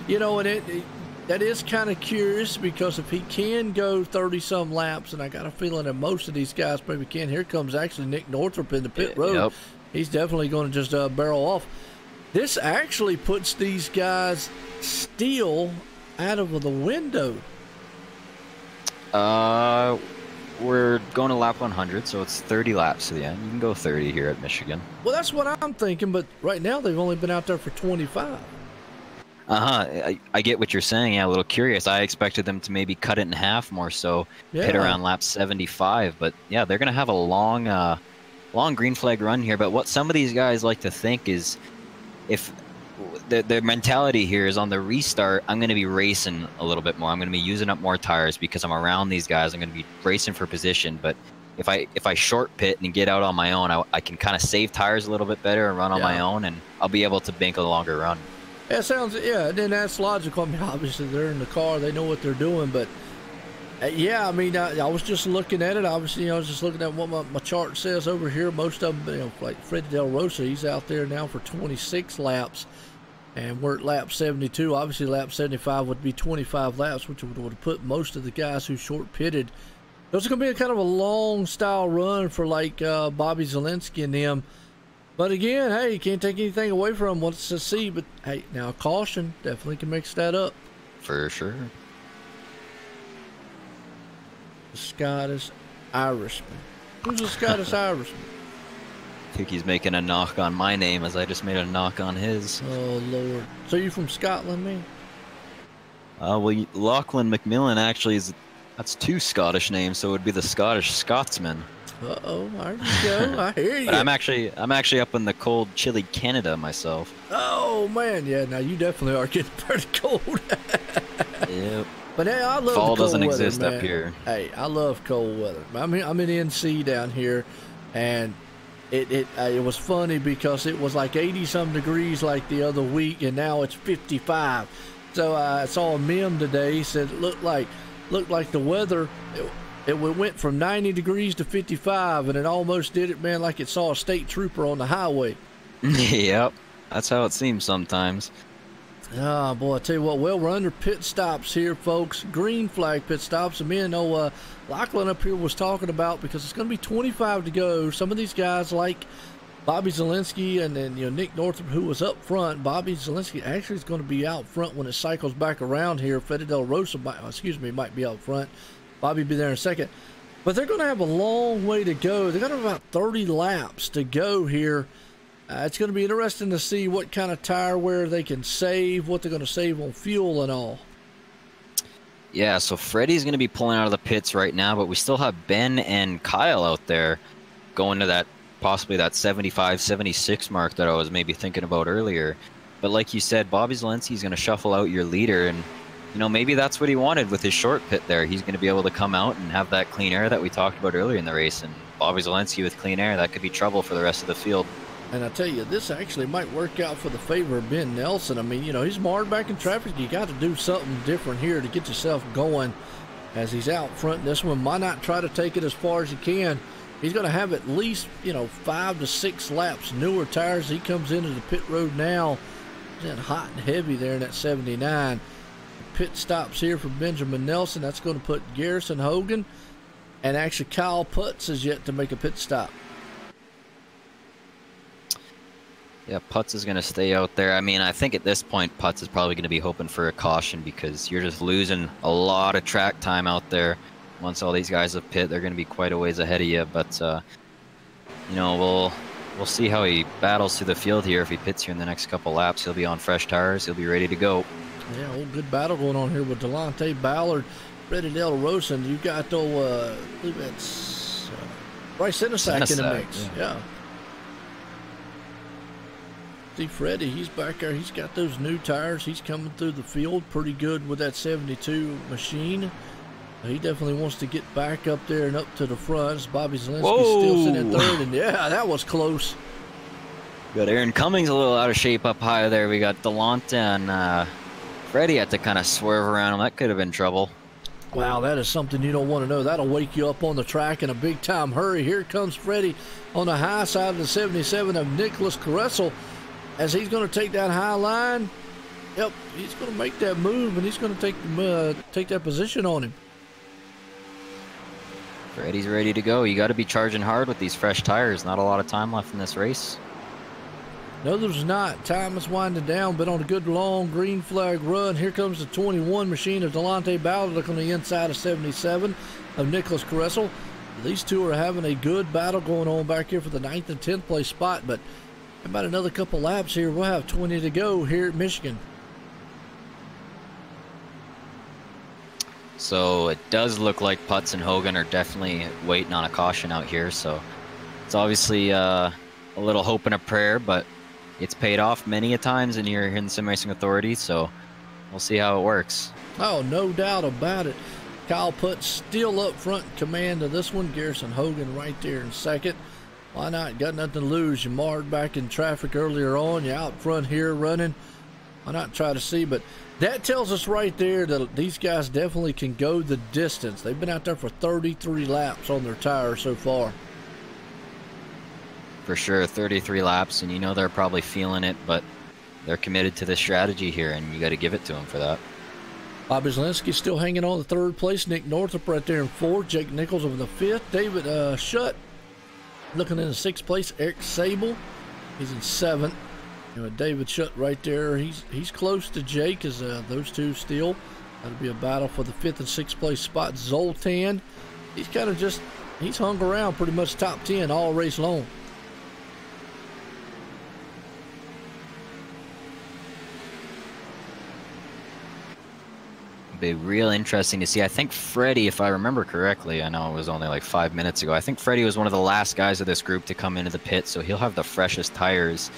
You know, and that is kind of curious, because if he can go 30-some laps, and I got a feeling that most of these guys maybe can. Here comes actually Nick Northrup in the pit road. Yep. He's definitely going to just barrel off. This actually puts these guys still out of the window. we're going to lap 100, so it's 30 laps to the end. You can go 30 here at Michigan. Well, that's what I'm thinking, but right now they've only been out there for 25. I get what you're saying. Yeah, a little curious. I expected them to maybe cut it in half more so, hit around lap 75. But yeah, they're going to have a long green flag run here. But what some of these guys like to think is if their mentality here is on the restart, I'm going to be racing a little bit more. I'm going to be using up more tires because I'm around these guys. I'm going to be racing for position. But if I short pit and get out on my own, I can kind of save tires a little bit better and run on my own, and I'll be able to bank a longer run. Yeah, sounds, yeah, and then that's logical. I mean, obviously they're in the car, they know what they're doing, but yeah, I mean, I was just looking at it. Obviously, I was just looking at what my chart says over here. Most of them, like Freddie Del Rosa, he's out there now for 26 laps, and we're at lap 72. Obviously, lap 75 would be 25 laps, which would have put most of the guys who short pitted. So it's going to be a kind of a long style run for like Bobby Zielinski and them. But again, hey, you can't take anything away from him once to see. But hey, now caution definitely can mix that up. For sure. The Scottish Irishman. Who's the Scottish Irishman? I think he's making a knock on my name as I just made a knock on his. Oh, Lord. So you from Scotland, man? Well, Lachlan McMillan actually that's two Scottish names, so it would be the Scottish Scotsman. Uh-oh, there you go. I hear you. But I'm actually up in the cold, chilly Canada myself. Oh, man. Yeah, now you definitely are getting pretty cold. Yep. But hey, I love fall the cold doesn't weather, exist man. up here. Hey, I love cold weather. I'm in NC down here, and it was funny because it was like 80-some degrees like the other week, and now it's 55. So I saw a meme today, said it looked like the weather, it went from 90 degrees to 55, and it almost did it, man, like it saw a state trooper on the highway. Yep, that's how it seems sometimes. Oh, boy, I tell you what, well, we're under pit stops here, folks. Green flag pit stops. And me and Lachlan up here was talking about, because it's going to be 25 to go. Some of these guys like Bobby Zielinski and then Nick Northrup, who was up front. Bobby Zielinski actually is going to be out front when it cycles back around here. Freddie Del Rosa might be out front. Bobby will be there in a second. But they're going to have a long way to go. They've got about 30 laps to go here. It's going to be interesting to see what kind of tire wear they can save, what they're going to save on fuel and all. Yeah, so Freddie's going to be pulling out of the pits right now, but we still have Ben and Kyle out there going to that possibly that 75, 76 mark that I was maybe thinking about earlier. But like you said, Bobby Zielinski's going to shuffle out your leader, and maybe that's what he wanted with his short pit there. He's going to be able to come out and have that clean air that we talked about earlier in the race, and Bobby Zielinski with clean air, that could be trouble for the rest of the field. And I tell you, this actually might work out for the favor of Ben Nelson. I mean, he's marred back in traffic. You got to do something different here to get yourself going as he's out front in this one. Why not try to take it as far as he can? He's going to have at least, 5 to 6 laps newer tires. He comes into the pit road now. He's in hot and heavy there in that 79. Pit stops here for Benjamin Nelson. That's going to put Garrison Hogan. And actually, Kyle Putz is yet to make a pit stop. Yeah, Putz is going to stay out there. I mean, I think at this point, Putz is probably going to be hoping for a caution because you're just losing a lot of track time out there. Once all these guys have pit, they're going to be quite a ways ahead of you. But, we'll see how he battles through the field here. If he pits here in the next couple laps, he'll be on fresh tires. He'll be ready to go. Yeah, old good battle going on here with Delonte Ballard, Freddie Del Rosa, and you got, I believe it's Bryce Senesac in the mix. Yeah. See Freddie, he's back there. He's got those new tires. He's coming through the field pretty good with that 72 machine. He definitely wants to get back up there and up to the front. Bobby Zielinski's still sitting in third, and yeah, that was close. Got Aaron Cummings a little out of shape up high there. We got Delonte and Freddie had to kind of swerve around him. That could have been trouble. Wow, that is something you don't want to know. That'll wake you up on the track in a big-time hurry. Here comes Freddie on the high side of the 77 of Nicholas Caressel. As he's going to take that high line, yep, he's going to make that move, and he's going to take that position on him. Freddie's ready to go. You got to be charging hard with these fresh tires. Not a lot of time left in this race. No, there's not. Time is winding down, but on a good long green flag run. Here comes the 21 machine of Delonte Ballard on the inside of 77. of Nicholas Caressel. These two are having a good battle going on back here for the 9th and 10th place spot, but about another couple laps here. We'll have 20 to go here at Michigan. So it does look like Putz and Hogan are definitely waiting on a caution out here. So it's obviously a little hope and a prayer, but it's paid off many a times in here in the Sim Racing Authority. So we'll see how it works. Oh, no doubt about it. Kyle Putz still up front in command of this one. Garrison Hogan right there in second. Why not? Got nothing to lose. You marred back in traffic earlier on. You're out front here running. Why not try to see? But that tells us right there that these guys definitely can go the distance. They've been out there for 33 laps on their tires so far. For sure, 33 laps, and you know they're probably feeling it, but they're committed to this strategy here, and you got to give it to them for that. Bobby Zielinski still hanging on to third place. Nick Northup right there in fourth. Jake Nichols over the fifth. David Shutt looking in the sixth place. Eric Sable, he's in seventh. David Shutt right there. He's close to Jake as those two still. That'll be a battle for the fifth and sixth place spot. Zoltan, he's kind of he's hung around pretty much top 10 all race long. Be real interesting to see. I think Freddie, if I remember correctly, I know it was only like 5 minutes ago, I think Freddie was one of the last guys of this group to come into the pit, so he'll have the freshest tires.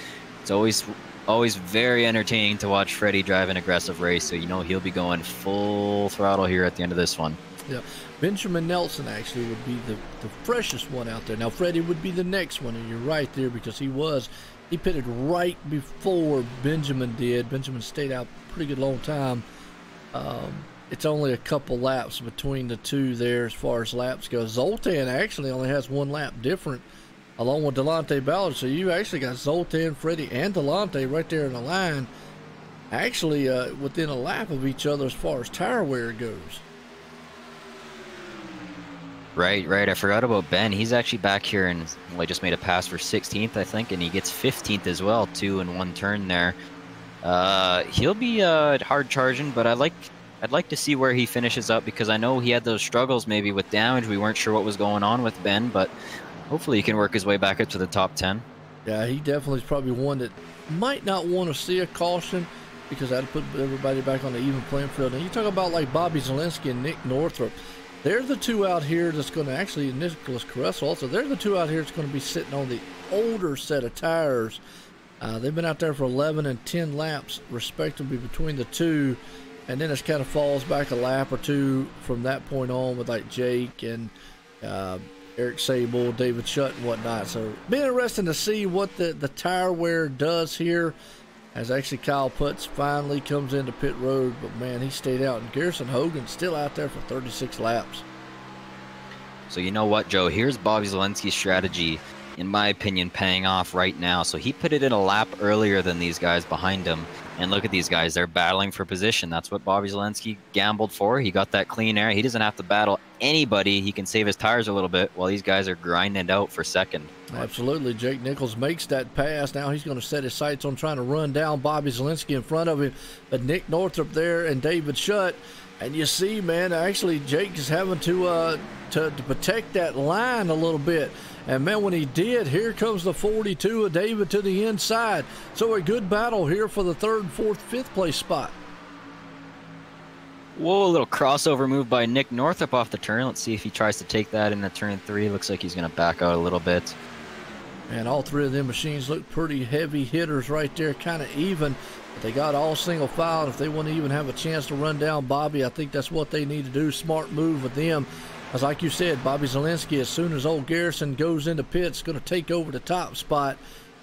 It's always very entertaining to watch Freddie drive an aggressive race, so you know he'll be going full throttle here at the end of this one. Yeah, Benjamin Nelson actually would be the freshest one out there. Now Freddie would be the next one, and you're right there because he pitted right before Benjamin did. Benjamin stayed out a pretty good long time. It's only a couple laps between the two there as far as laps go. Zoltan actually only has 1 lap different along with Delonte Ballard. So you actually got Zoltan, Freddie, and Delonte right there in the line, actually within a lap of each other as far as tire wear goes. Right. I forgot about Ben. He's actually back here and just made a pass for 16th, I think, and he gets 15th as well, 2 in 1 turn there. He'll be hard charging, but I'd like to see where he finishes up because I know he had those struggles maybe with damage. We weren't sure what was going on with Ben, but hopefully he can work his way back up to the top 10. Yeah, he definitely is probably one that might not want to see a caution because that'll put everybody back on the even playing field. And you talk about like Bobby Zielinski and Nick Northup. They're the two out here that's going to actually, Nicholas Caressel also, they're the two out here that's going to be sitting on the older set of tires. They've been out there for 11 and 10 laps, respectively, between the two. And then it kind of falls back a lap or two from that point on with like Jake and Eric Sable, David Shutt, and whatnot. So be interesting to see what the tire wear does here as actually Kyle Putz finally comes into pit road. But, man, he stayed out. And Garrison Hogan's still out there for 36 laps. So you know what, Joe? Here's Bobby Zielinski's strategy, in my opinion, paying off right now. So he put it in a lap earlier than these guys behind him. And look at these guys. They're battling for position. That's what Bobby Zielinski gambled for. He got that clean air. He doesn't have to battle anybody. He can save his tires a little bit while these guys are grinding out for second. Absolutely. Jake Nichols makes that pass. Now he's going to set his sights on trying to run down Bobby Zielinski in front of him. But Nick Northup there and David Shutt. And you see, man, actually Jake is having to protect that line a little bit. And, man, when he did, here comes the 42 of David to the inside. So a good battle here for the third, fourth, fifth place spot. Whoa, a little crossover move by Nick Northup off the turn. Let's see if he tries to take that into turn 3. Looks like he's going to back out a little bit. And all three of them machines look pretty heavy hitters right there, kind of even. But they got all single file. And if they want to even have a chance to run down Bobby, I think that's what they need to do. Smart move with them. As like you said, Bobby Zielinski, as soon as old Garrison goes into pits, going to take over the top spot.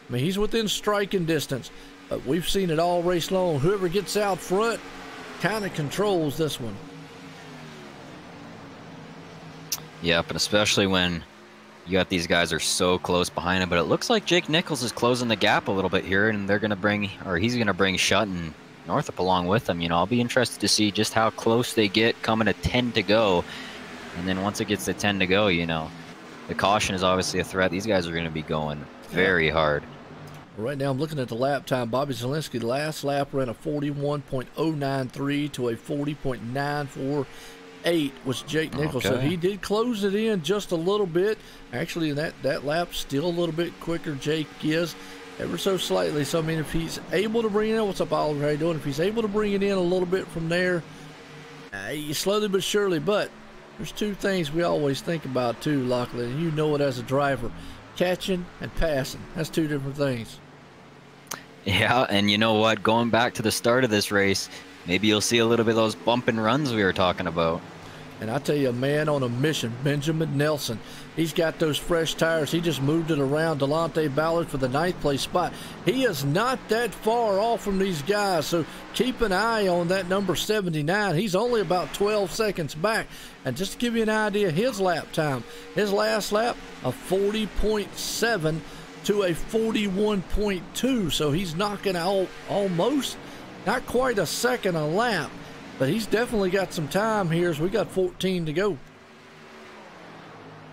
I mean, he's within striking distance, but we've seen it all race long. Whoever gets out front kind of controls this one. Yep, and especially when you got these guys are so close behind him. But it looks like Jake Nichols is closing the gap a little bit here, and they're going to bring, or he's going to bring Shutt and Northup along with him. You know, I'll be interested to see just how close they get coming to 10 to go. And then once it gets to 10 to go, you know, the caution is obviously a threat. These guys are going to be going very hard. Right now I'm looking at the lap time. Bobby Zielinski, last lap ran a 41.093 to a 40.94 8 was Jake Nichols. So he did close it in just a little bit. Actually, that lap still a little bit quicker. Jake is ever so slightly. So I mean, if he's able to bring it in, what's up, Oliver? How you doing? If he's able to bring it in a little bit from there, slowly but surely. But there's two things we always think about too, Lachlan, and you know it as a driver: catching and passing. That's two different things. Yeah, and you know what? Going back to the start of this race, maybe you'll see a little bit of those bump and runs we were talking about. And I tell you, a man on a mission, Benjamin Nelson. He's got those fresh tires. He just moved it around Delonte Ballard for the 9th place spot. He is not that far off from these guys, so keep an eye on that number 79. He's only about 12 seconds back. And just to give you an idea, his lap time, his last lap, a 40.7 to a 41.2. So he's knocking out almost, not quite a second a lap. But he's definitely got some time here, as we got 14 to go.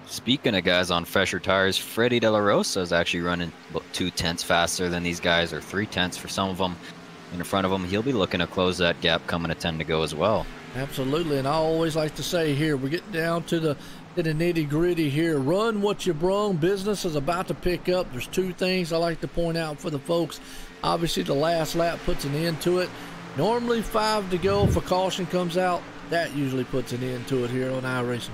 Speaking of guys on fresher tires, Freddie De La Rosa is actually running about 2/10 faster than these guys, or 3/10 for some of them in front of him. He'll be looking to close that gap coming to 10 to go as well. Absolutely, and I always like to say here, we're getting down to the nitty-gritty here. Run what you brung. Business is about to pick up. There's two things I like to point out for the folks. Obviously, the last lap puts an end to it. Normally 5 to go. If a caution comes out, that usually puts an end to it here on iRacing.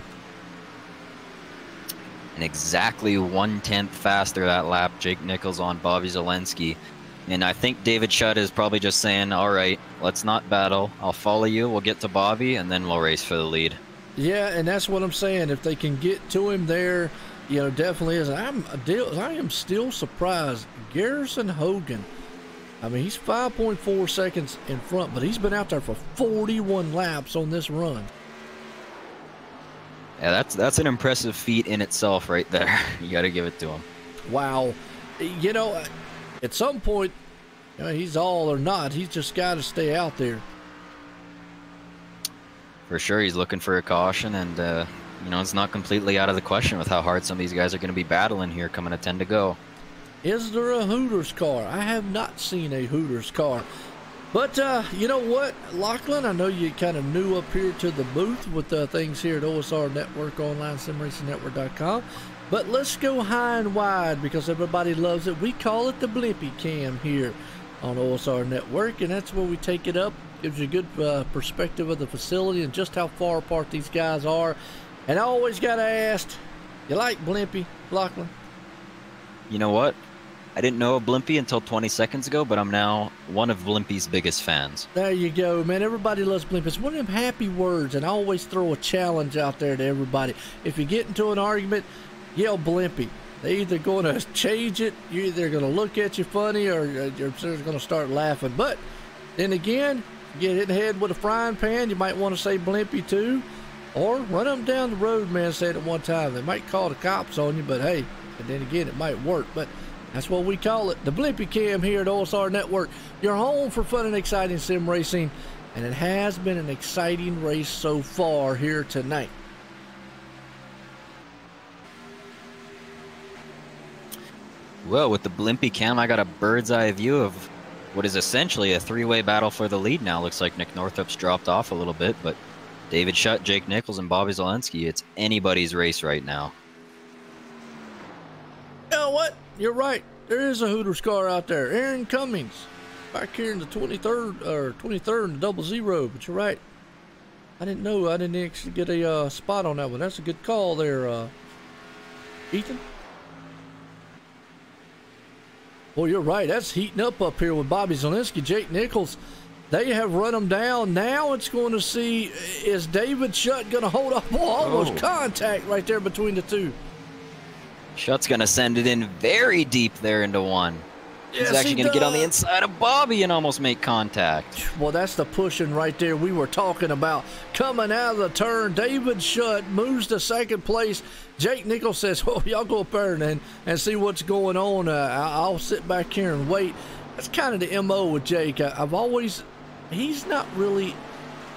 And exactly 1/10 faster that lap, Jake Nichols on Bobby Zelensky. And I think David Shutt is probably just saying, all right, let's not battle. I'll follow you. We'll get to Bobby, and then we'll race for the lead. Yeah, and that's what I'm saying. If they can get to him there, you know, definitely is. I am still surprised. Garrison Hogan, I mean, he's 5.4 seconds in front, but he's been out there for 41 laps on this run. Yeah, that's an impressive feat in itself right there. You got to give it to him. Wow. You know, at some point, you know, he's all or not. He's just got to stay out there. For sure, he's looking for a caution, and, you know, it's not completely out of the question with how hard some of these guys are going to be battling here coming to 10 to go. Is there a Hooters car? I have not seen a Hooters car. But you know what, Lachlan, I know you kind of new up here to the booth with things here at OSR Network, online, simracingnetwork.com. But let's go high and wide because everybody loves it. We call it the Blimpy Cam here on OSR Network, and that's where we take it up. Gives you a good perspective of the facility and just how far apart these guys are. And I always got to ask, you like Blimpy, Lachlan? You know what? I didn't know of Blimpy until 20 seconds ago, but I'm now one of Blimpy's biggest fans. There you go, man. Everybody loves Blimpy. It's one of them happy words, and I always throw a challenge out there to everybody. If you get into an argument, yell Blimpy. They're either going to change it, you're either going to look at you funny, or you're going to start laughing. But then again, get hit in the head with a frying pan, you might want to say Blimpy too. Or run them down the road, man, say it at one time. They might call the cops on you, but hey, and then again, it might work. But that's what we call it, the Blimpy Cam here at OSR Network. Your home for fun and exciting sim racing, and it has been an exciting race so far here tonight. Well, with the Blimpy Cam, I got a bird's eye view of what is essentially a three-way battle for the lead now. Looks like Nick Northup's dropped off a little bit, but David Shutt, Jake Nichols, and Bobby Zelensky, it's anybody's race right now. You know what? You're right. There is a Hooters car out there. Aaron Cummings back here in the 23rd and the 00. But you're right. I didn't know. I didn't actually get a spot on that one. That's a good call there, Ethan. Well, you're right. That's heating up here with Bobby Zelensky, Jake Nichols. They have run them down. Now it's going to see, is David Shutt going to hold up? Oh, almost contact right there between the two. Shutt's going to send it in very deep there into one. He's actually going to get on the inside of Bobby and almost make contact. Well, that's the pushing right there we were talking about. Coming out of the turn, David Shutt moves to second place. Jake Nichols says, well, y'all go up there and see what's going on. I'll sit back here and wait. That's kind of the MO with Jake. He's not really,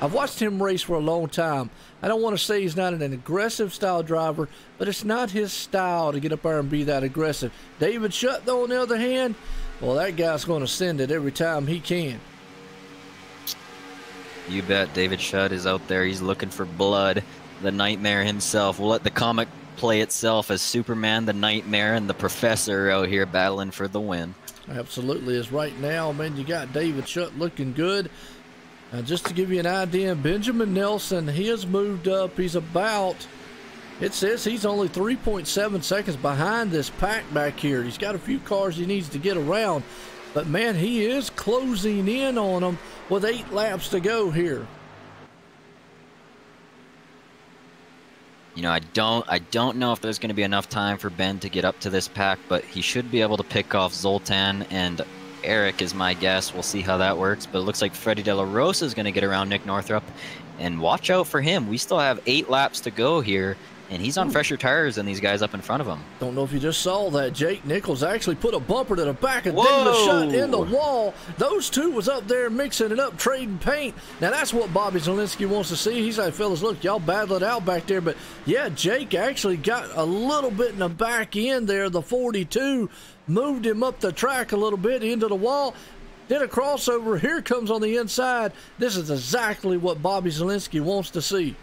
I've watched him race for a long time. I don't want to say he's not an aggressive style driver, but it's not his style to get up there and be that aggressive. David Shutt, though, on the other hand, well, that guy's going to send it every time he can. You bet. David Shutt is out there. He's looking for blood. The Nightmare himself. We'll let the comic play itself as Superman, the Nightmare, and the Professor out here battling for the win. Absolutely. As right now, man, you got David Shutt looking good. Just to give you an idea, Benjamin Nelson, he has moved up. He's about, it says he's only 3.7 seconds behind this pack back here. He's got a few cars he needs to get around. But, man, he is closing in on them with 8 laps to go here. You know, I don't know if there's going to be enough time for Ben to get up to this pack, but he should be able to pick off Zoltan and Eric is my guess. We'll see how that works. But it looks like Freddie De La Rosa is going to get around Nick Northrup. And watch out for him. We still have 8 laps to go here. And he's on fresher tires than these guys up in front of him. Don't know if you just saw that. Jake Nichols actually put a bumper to the back of David Shutt in the wall. Those two was up there mixing it up, trading paint. Now, that's what Bobby Zielinski wants to see. He's like, fellas, look, y'all battle it out back there. But, yeah, Jake actually got a little bit in the back end there. The 42 moved him up the track a little bit into the wall. Did a crossover. Here comes on the inside. This is exactly what Bobby Zielinski wants to see.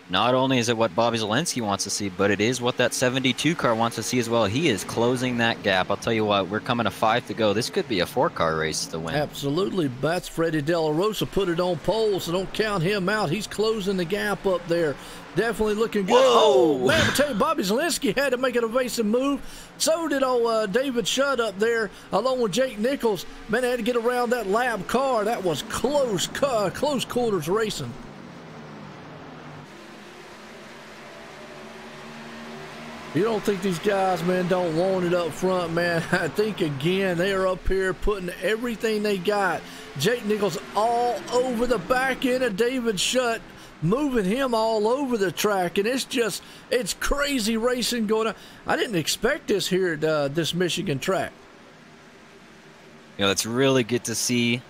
Not only is it what Bobby Zielinski wants to see, but it is what that 72 car wants to see as well. He is closing that gap. I'll tell you what, we're coming to 5 to go. This could be a 4-car race to win. Absolutely. That's Freddie De La Rosa put it on pole, so don't count him out. He's closing the gap up there. Definitely looking good. Whoa! Oh, man, I tell you, Bobby Zielinski had to make an evasive move. So did old David Shutt up there, along with Jake Nichols. Man, they had to get around that lab car. That was close quarters racing. You don't think these guys, man, don't want it up front, man. I think, again, they are up here putting everything they got. Jake Nichols all over the back end of David Shutt, moving him all over the track. And it's crazy racing going on. I didn't expect this here at this Michigan track. You know, it's really good to see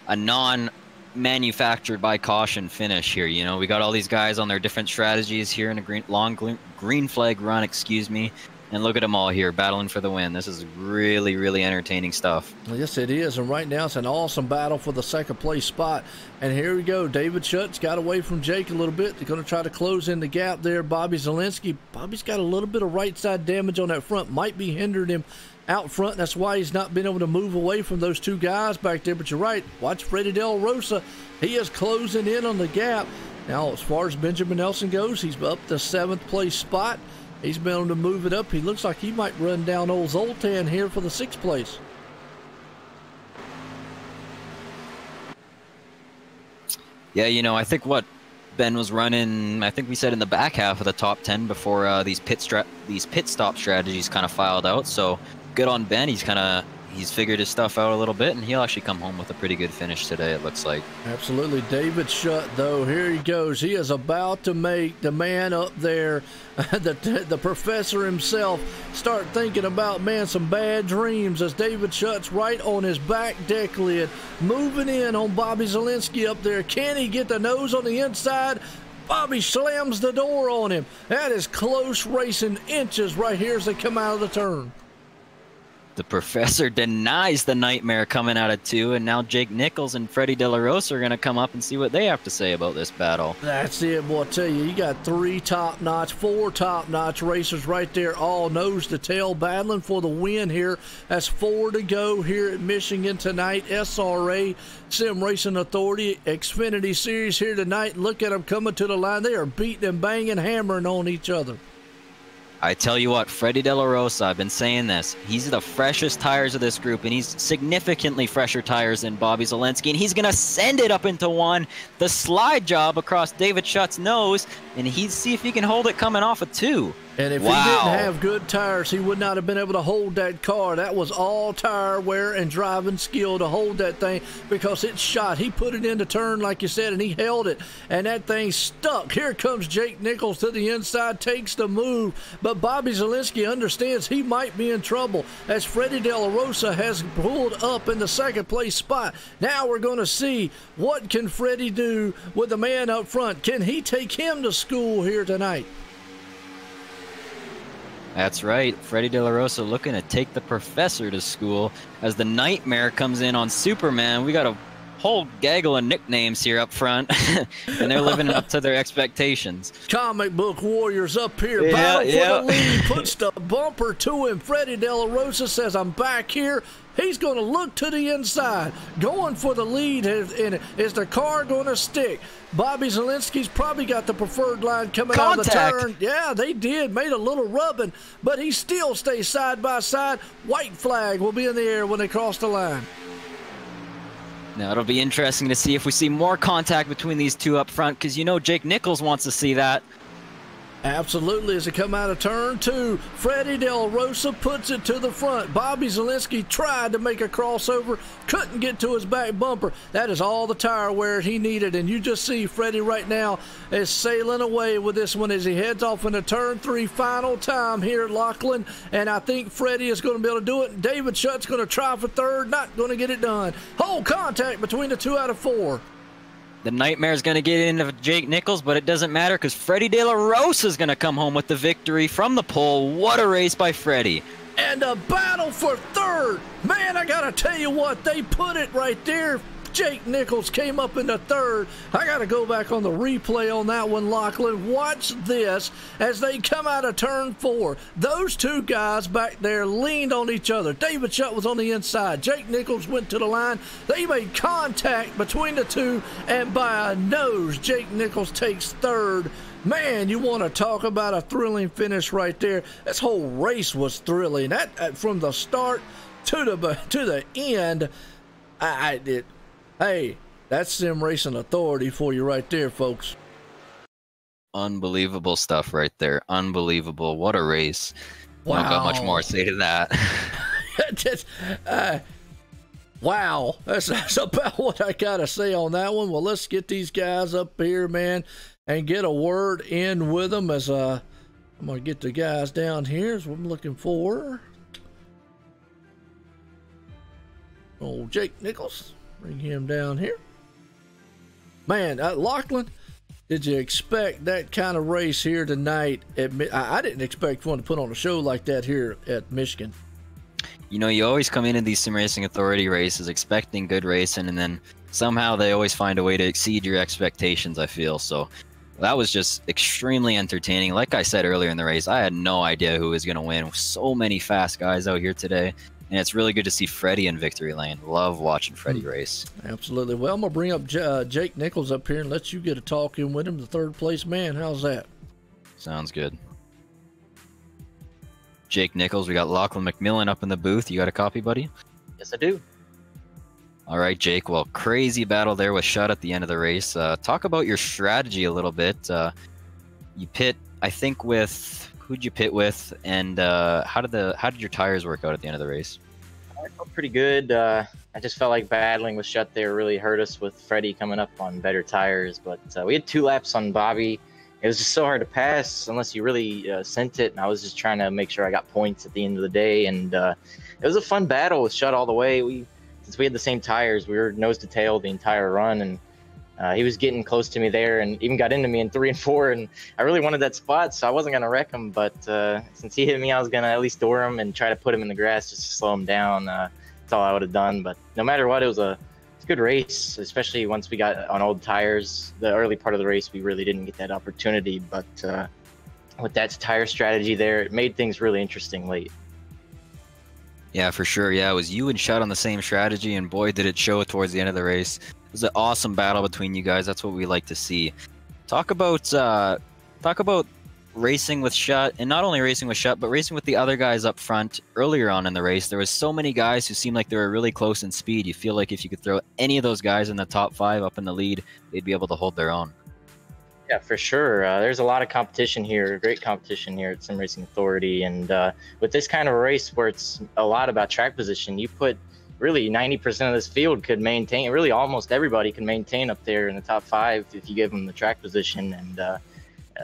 a non-manufactured by caution finish here. You know, we got all these guys on their different strategies here in a long green flag run, excuse me, and look at them all here battling for the win. This is really, really entertaining stuff. Well, yes, it is, and right now it's an awesome battle for the second place spot. And here we go. David Shutt's got away from Jake a little bit. They're going to try to close in the gap there. Bobby Zielinski. Bobby's got a little bit of right side damage on that front. Might be hindering him out front. That's why he's not been able to move away from those two guys back there. But you're right. Watch Freddie De La Rosa. He is closing in on the gap. Now, as far as Benjamin Nelson goes, he's up the 7th place spot. He's been able to move it up. He looks like he might run down old Zoltan here for the 6th place. Yeah, you know, I think what Ben was running, I think we said in the back half of the top 10 before these pit stop strategies kind of filed out. So good on Ben. He's figured his stuff out a little bit, and he'll actually come home with a pretty good finish today, it looks like. Absolutely. David Shutt, though, here he goes. He is about to make the man up there, the professor himself, start thinking about, man, some bad dreams as David Shutt's right on his back deck lid, moving in on Bobby Zielinski up there. Can he get the nose on the inside? Bobby slams the door on him. That is close racing inches right here as they come out of the turn. The professor denies the Nightmare coming out of 2, and now Jake Nichols and Freddie De La Rosa are going to come up and see what they have to say about this battle. That's it, boy. I tell you, you got 4 top-notch racers right there, all nose to tail, battling for the win here. That's 4 to go here at Michigan tonight. SRA Sim Racing Authority Xfinity Series here tonight. Look at them coming to the line. They are beating and banging, hammering on each other. I tell you what, Freddie De La Rosa, I've been saying this, he's the freshest tires of this group, and he's significantly fresher tires than Bobby Zielinski, and he's going to send it up into 1, the slide job across David Shutt's nose, and he'd see if he can hold it coming off of 2. And if he didn't have good tires, he would not have been able to hold that car. That was all tire wear and driving skill to hold that thing because it shot. He put it into turn, like you said, and he held it, and that thing stuck. Here comes Jake Nichols to the inside, takes the move, but Bobby Zielinski understands he might be in trouble as Freddie De La Rosa has pulled up in the 2nd place spot. Now we're going to see what can Freddie do with the man up front. Can he take him to school here tonight? That's right. Freddie De La Rosa looking to take the professor to school as the Nightmare comes in on Superman. We got a whole gaggle of nicknames here up front, and they're living up to their expectations. Comic book warriors up here. Yeah, Battle yeah. for the lead. Puts the bumper to him. Freddie De La Rosa says, I'm back here. He's going to look to the inside. Going for the lead. Is the car going to stick? Bobby Zielinski's probably got the preferred line coming out of the turn. Yeah, they did. Made a little rubbing, but he still stays side by side. White flag will be in the air when they cross the line. Now, it'll be interesting to see if we see more contact between these two up front, because you know Jake Nichols wants to see that. Absolutely, as they come out of turn 2, Freddie Del Rosa puts it to the front. Bobby Zielinski tried to make a crossover, couldn't get to his back bumper. That is all the tire wear he needed, and you just see Freddie right now is sailing away with this one as he heads off into turn 3, final time here at Laughlin, and I think Freddie is going to be able to do it. David Shutt's going to try for third, not going to get it done. Whole contact between the 2 out of 4. The nightmare's going to get into Jake Nichols, but it doesn't matter because Freddie De La Rosa is going to come home with the victory from the pole. What a race by Freddie. And a battle for third. Man, I got to tell you what, they put it right there. Jake Nichols came up into third. I got to go back on the replay on that one, Lachlan. Watch this as they come out of turn 4. Those two guys back there leaned on each other. David Shutt was on the inside. Jake Nichols went to the line. They made contact between the two, and by a nose, Jake Nichols takes third. Man, you want to talk about a thrilling finish right there. This whole race was thrilling. That from the start to the end, I did. Hey, that's Sim Racing Authority for you right there, folks. Unbelievable stuff right there. Unbelievable. What a race. Wow. I don't got much more to say to that. Just, wow. That's about what I got to say on that one. Well, let's get these guys up here, man, and get a word in with them as I'm going to get the guys down here. Is what I'm looking for. Oh, Jake Nichols. Bring him down here. Man, Lachlan, did you expect that kind of race here tonight? I didn't expect one to put on a show like that here at Michigan. You know, you always come into these Sim Racing Authority races expecting good racing, and then somehow they always find a way to exceed your expectations, I feel. So that was just extremely entertaining. Like I said earlier in the race, I had no idea who was going to win. So many fast guys out here today. And it's really good to see Freddie in victory lane. Love watching Freddie race. Absolutely. Well, I'm going to bring up Jake Nichols up here and let you get a talk in with him, the third place man. How's that? Sounds good. Jake Nichols, we got Lachlan McMillan up in the booth. You got a copy, buddy? Yes, I do. All right, Jake. Well, crazy battle there with Shutt at the end of the race. Talk about your strategy a little bit. You pit, I think, with... Who'd you pit with, and how did your tires work out at the end of the race? I felt pretty good. I just felt like battling with Shutt there really hurt us with Freddie coming up on better tires, but we had 2 laps on Bobby. It was just so hard to pass unless you really sent it, and I was just trying to make sure I got points at the end of the day, and it was a fun battle with Shutt all the way. Since we had the same tires, we were nose to tail the entire run, and he was getting close to me there and even got into me in 3 and 4, and I really wanted that spot, so I wasn't going to wreck him, but since he hit me, I was going to at least door him and try to put him in the grass just to slow him down. That's all I would have done, but no matter what, it was a good race, especially once we got on old tires. The early part of the race, we really didn't get that opportunity, but with that tire strategy there, it made things really interesting late. Yeah, for sure. Yeah, it was you and Shutt on the same strategy, and boy, did it show towards the end of the race. It was an awesome battle between you guys. That's what we like to see. Talk about racing with Shutt, and not only racing with Shutt, but racing with the other guys up front earlier on in the race. There was so many guys who seemed like they were really close in speed. You feel like if you could throw any of those guys in the top 5 up in the lead, they'd be able to hold their own. Yeah, for sure. There's a lot of competition here, great competition here at Sim Racing Authority, and with this kind of race where it's a lot about track position, you put really 90% of this field could maintain, really almost everybody can maintain up there in the top 5 if you give them the track position, and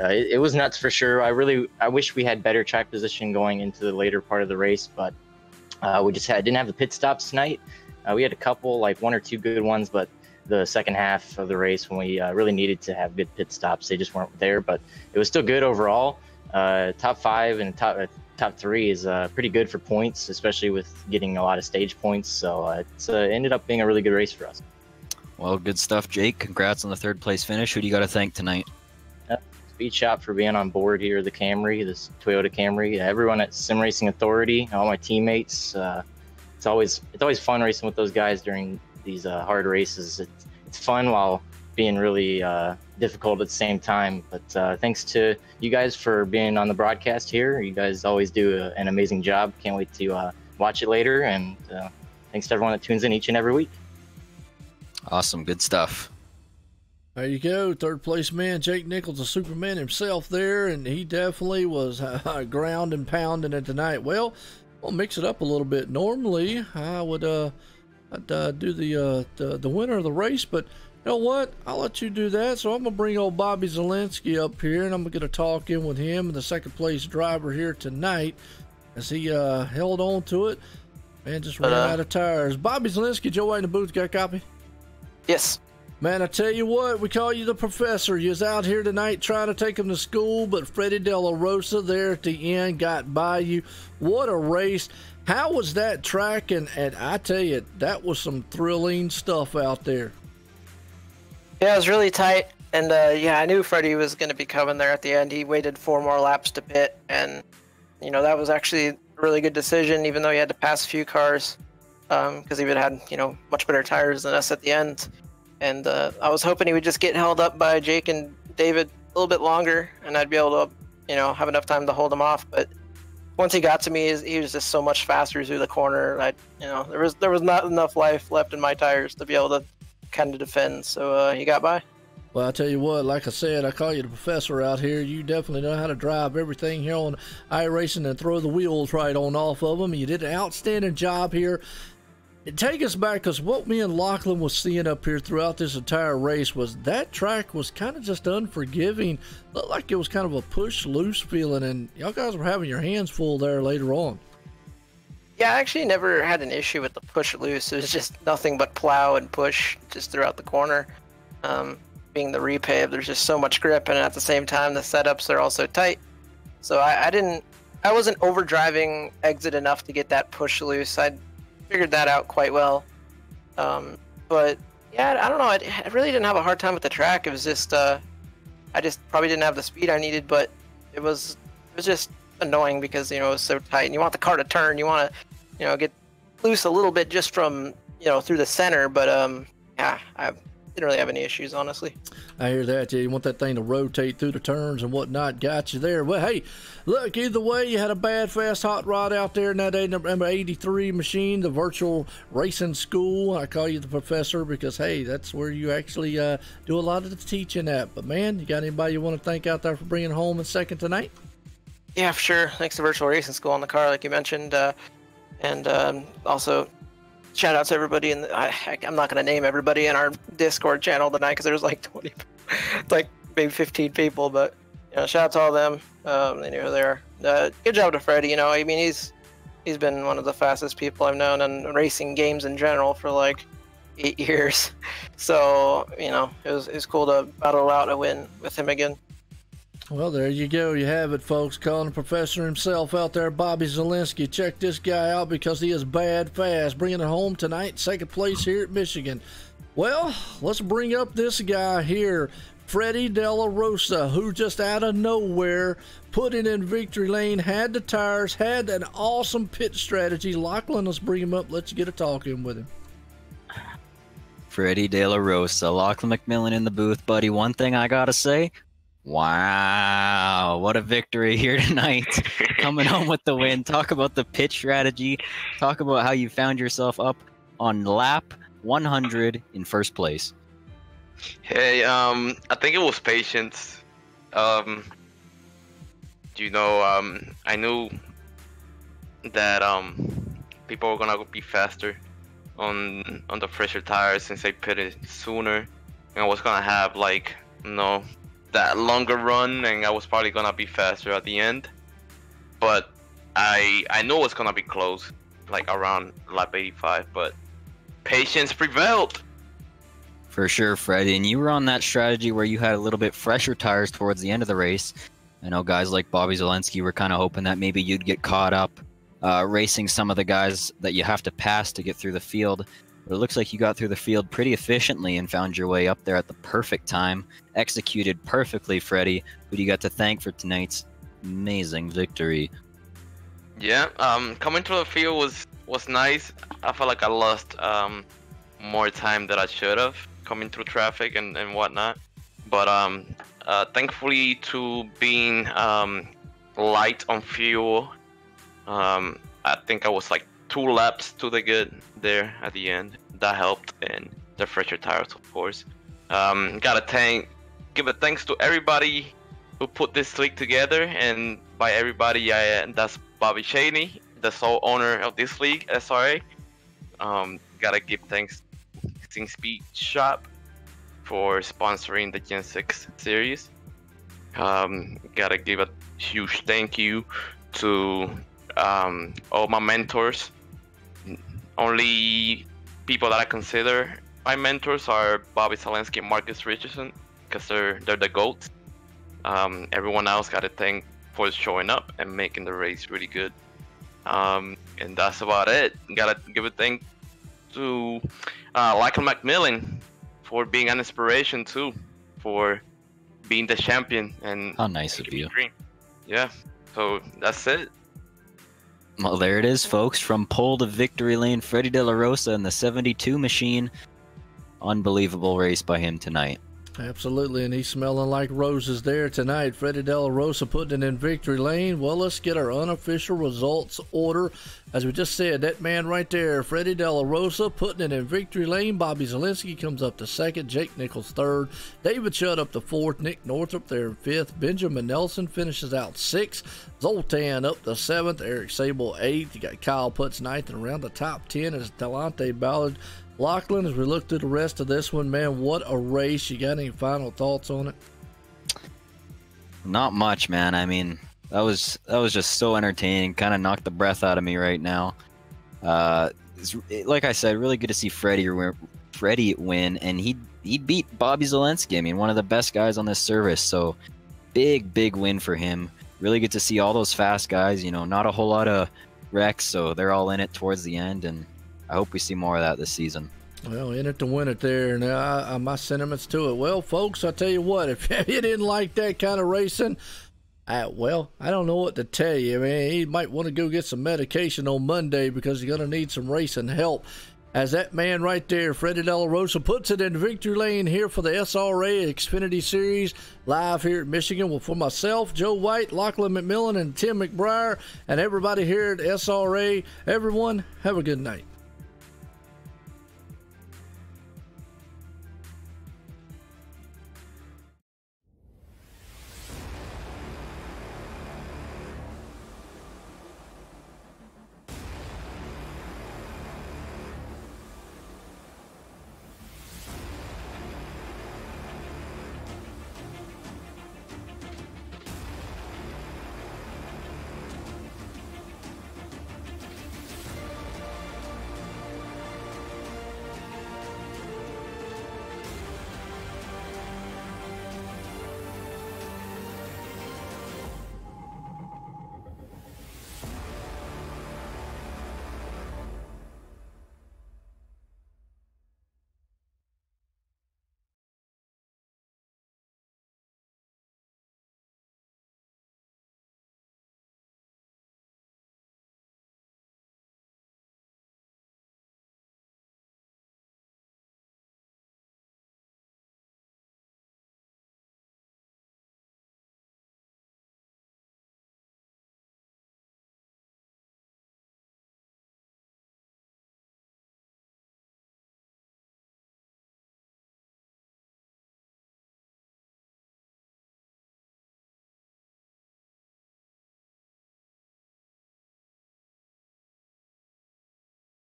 it was nuts for sure. I wish we had better track position going into the later part of the race, but we just didn't have the pit stops tonight. We had a couple, like 1 or 2 good ones, but the second half of the race when we really needed to have good pit stops, they just weren't there, but it was still good overall. Top 5 and top 3 is pretty good for points, especially with getting a lot of stage points. So it ended up being a really good race for us. Well, good stuff, Jake. Congrats on the 3rd place finish. Who do you got to thank tonight? Speed Shop for being on board here, the Camry, this Toyota Camry, everyone at Sim Racing Authority, all my teammates. It's always fun racing with those guys during these hard races. It's fun while being really difficult at the same time. But thanks to you guys for being on the broadcast here. You guys always do an amazing job. Can't wait to watch it later. And thanks to everyone that tunes in each and every week. Awesome. Good stuff. There you go, 3rd place man, Jake Nichols, the Superman himself there, and he definitely was ground and pounding it tonight. Well, we'll mix it up a little bit. Normally, I would I'd do the winner of the race, but you know what? I'll let you do that. So I'm gonna bring old Bobby Zielinski up here, and I'm gonna get a talk in with him and the 2nd place driver here tonight, as he held on to it and just ran out of tires. Bobby Zielinski, Joe White in the booth, got a copy? Yes. Man, I tell you what, we call you the professor. You was out here tonight trying to take him to school, but Freddie De La Rosa there at the end got by you. What a race. How was that track? And I tell you, that was some thrilling stuff out there. Yeah, it was really tight. And yeah, I knew Freddie was going to be coming there at the end. He waited 4 more laps to pit. And, you know, that was actually a really good decision, even though he had to pass a few cars because he would have had, you know, much better tires than us at the end. And I was hoping he would just get held up by Jake and David a little bit longer, and I'd be able to, you know, have enough time to hold him off. But once he got to me, he was just so much faster through the corner. You know, there was not enough life left in my tires to be able to kind of defend. So he got by. Well, I tell you what, like I said, I call you the professor out here. You definitely know how to drive everything here on iRacing and throw the wheels right on off of them. You did an outstanding job here. Take us back, because what me and Lachlan was seeing up here throughout this entire race was that track was kind of just unforgiving. Looked like it was kind of a push-loose feeling, and y'all guys were having your hands full there later on. Yeah, I actually never had an issue with the push-loose. It was just nothing but plow and push just throughout the corner. Being the repave, there's just so much grip, and at the same time, the setups are also tight. So I wasn't overdriving exit enough to get that push-loose. I figured that out quite well. But yeah, I don't know. I really didn't have a hard time with the track. It was just I just probably didn't have the speed I needed, but it was just annoying because, you know, it was so tight and you want the car to turn. You want to, you know, get loose a little bit just from, you know, through the center. But yeah, I didn't really have any issues, honestly. I hear that. Yeah, you want that thing to rotate through the turns and whatnot. Got you there. Well, hey, look, either way, you had a bad, fast hot rod out there in that number 83 machine, the virtual racing school. I call you the professor because, hey, that's where you actually do a lot of the teaching at. But, man, you got anybody you want to thank out there for bringing home in 2nd tonight? Yeah, for sure. Thanks to virtual racing school on the car, like you mentioned. And also, shout out to everybody, and I'm not going to name everybody in our Discord channel tonight because there's like 20, it's like maybe 15 people, but you know, shout out to all of them. They knew who they are. Good job to Freddie. You know, I mean, he's been one of the fastest people I've known in racing games in general for like 8 years. So you know, it was cool to battle out a win with him again. Well, there you go. You have it, folks. Calling the professor himself out there, Bobby Zielinski. Check this guy out because he is bad fast. Bringing it home tonight, 2nd place here at Michigan. Well, let's bring up this guy here, Freddie De La Rosa, who just out of nowhere put it in victory lane, had the tires, had an awesome pit strategy. Lachlan, let's bring him up. Let's get a talk in with him. Freddie De La Rosa, Lachlan McMillan in the booth, buddy. One thing I gotta say, wow, what a victory here tonight. Coming home with the win. Talk about the pit strategy. Talk about how you found yourself up on lap 100 in 1st place. Hey, I think it was patience. You know, I knew that people were gonna be faster on the fresher tires since I pitted sooner, and I was gonna have, like, you know, that longer run, and I was probably gonna be faster at the end. But I knew it was gonna be close, like around lap 85, but patience prevailed. For sure, Freddie. And you were on that strategy where you had a little bit fresher tires towards the end of the race. I know guys like Bobby Zielinski were kind of hoping that maybe you'd get caught up racing some of the guys that you have to pass to get through the field. But it looks like you got through the field pretty efficiently and found your way up there at the perfect time. Executed perfectly, Freddie, who do you got to thank for tonight's amazing victory? Yeah, coming through the field was nice. I felt like I lost more time than I should have coming through traffic and whatnot. But thankfully to being light on fuel, I think I was like 2 laps to the good there at the end. That helped, and the fresher tires, of course. Give a thanks to everybody who put this league together, and by everybody, that's Bobby Cheney, the sole owner of this league, SRA. Gotta give thanks to Racing Speed Shop for sponsoring the Gen 6 series. Gotta give a huge thank you to all my mentors. Only people that I consider my mentors are Bobby Zelensky and Marcus Richardson, because they're the GOATs. Everyone else got to thank for showing up and making the race really good. And that's about it. Gotta give a thank to Michael McMillan for being an inspiration too, for being the champion. And how nice of you. Yeah, so that's it. Well, there it is, folks. From pole to victory lane, Freddie De La Rosa in the 72 machine. Unbelievable race by him tonight. Absolutely, and he's smelling like roses there tonight. Freddie De La Rosa putting it in victory lane. Well, let's get our unofficial results order. As we just said, that man right there, Freddie De La Rosa, putting it in victory lane. Bobby Zelensky comes up to second. Jake Nichols third. David Shutt up to fourth. Nick Northrup there in fifth. Benjamin Nelson finishes out sixth. Zoltan up to seventh. Eric Sable eighth. You got Kyle Putz ninth, and around the top 10 is Delonte Ballard. Lachlan, as we look through the rest of this one, man, what a race. You got any final thoughts on it? Not much, man. I mean, that was just so entertaining. Kind of knocked the breath out of me right now. Like I said, really good to see Freddie win, and he beat Bobby Zelensky. I mean, one of the best guys on this service. So big win for him. Really good to see all those fast guys. You know, not a whole lot of wrecks, so they're all in it towards the end, and I hope we see more of that this season. Well, in it to win it there. Now, my sentiments to it. Well, folks, I tell you what, if you didn't like that kind of racing, well, I don't know what to tell you. I mean, he might want to go get some medication on Monday, because he's going to need some racing help. As that man right there, Freddie De La Rosa, puts it in victory lane here for the SRA Xfinity Series, live here at Michigan. Well, for myself, Joe White, Lachlan McMillan, and Tim McBriar, and everybody here at SRA, everyone, have a good night.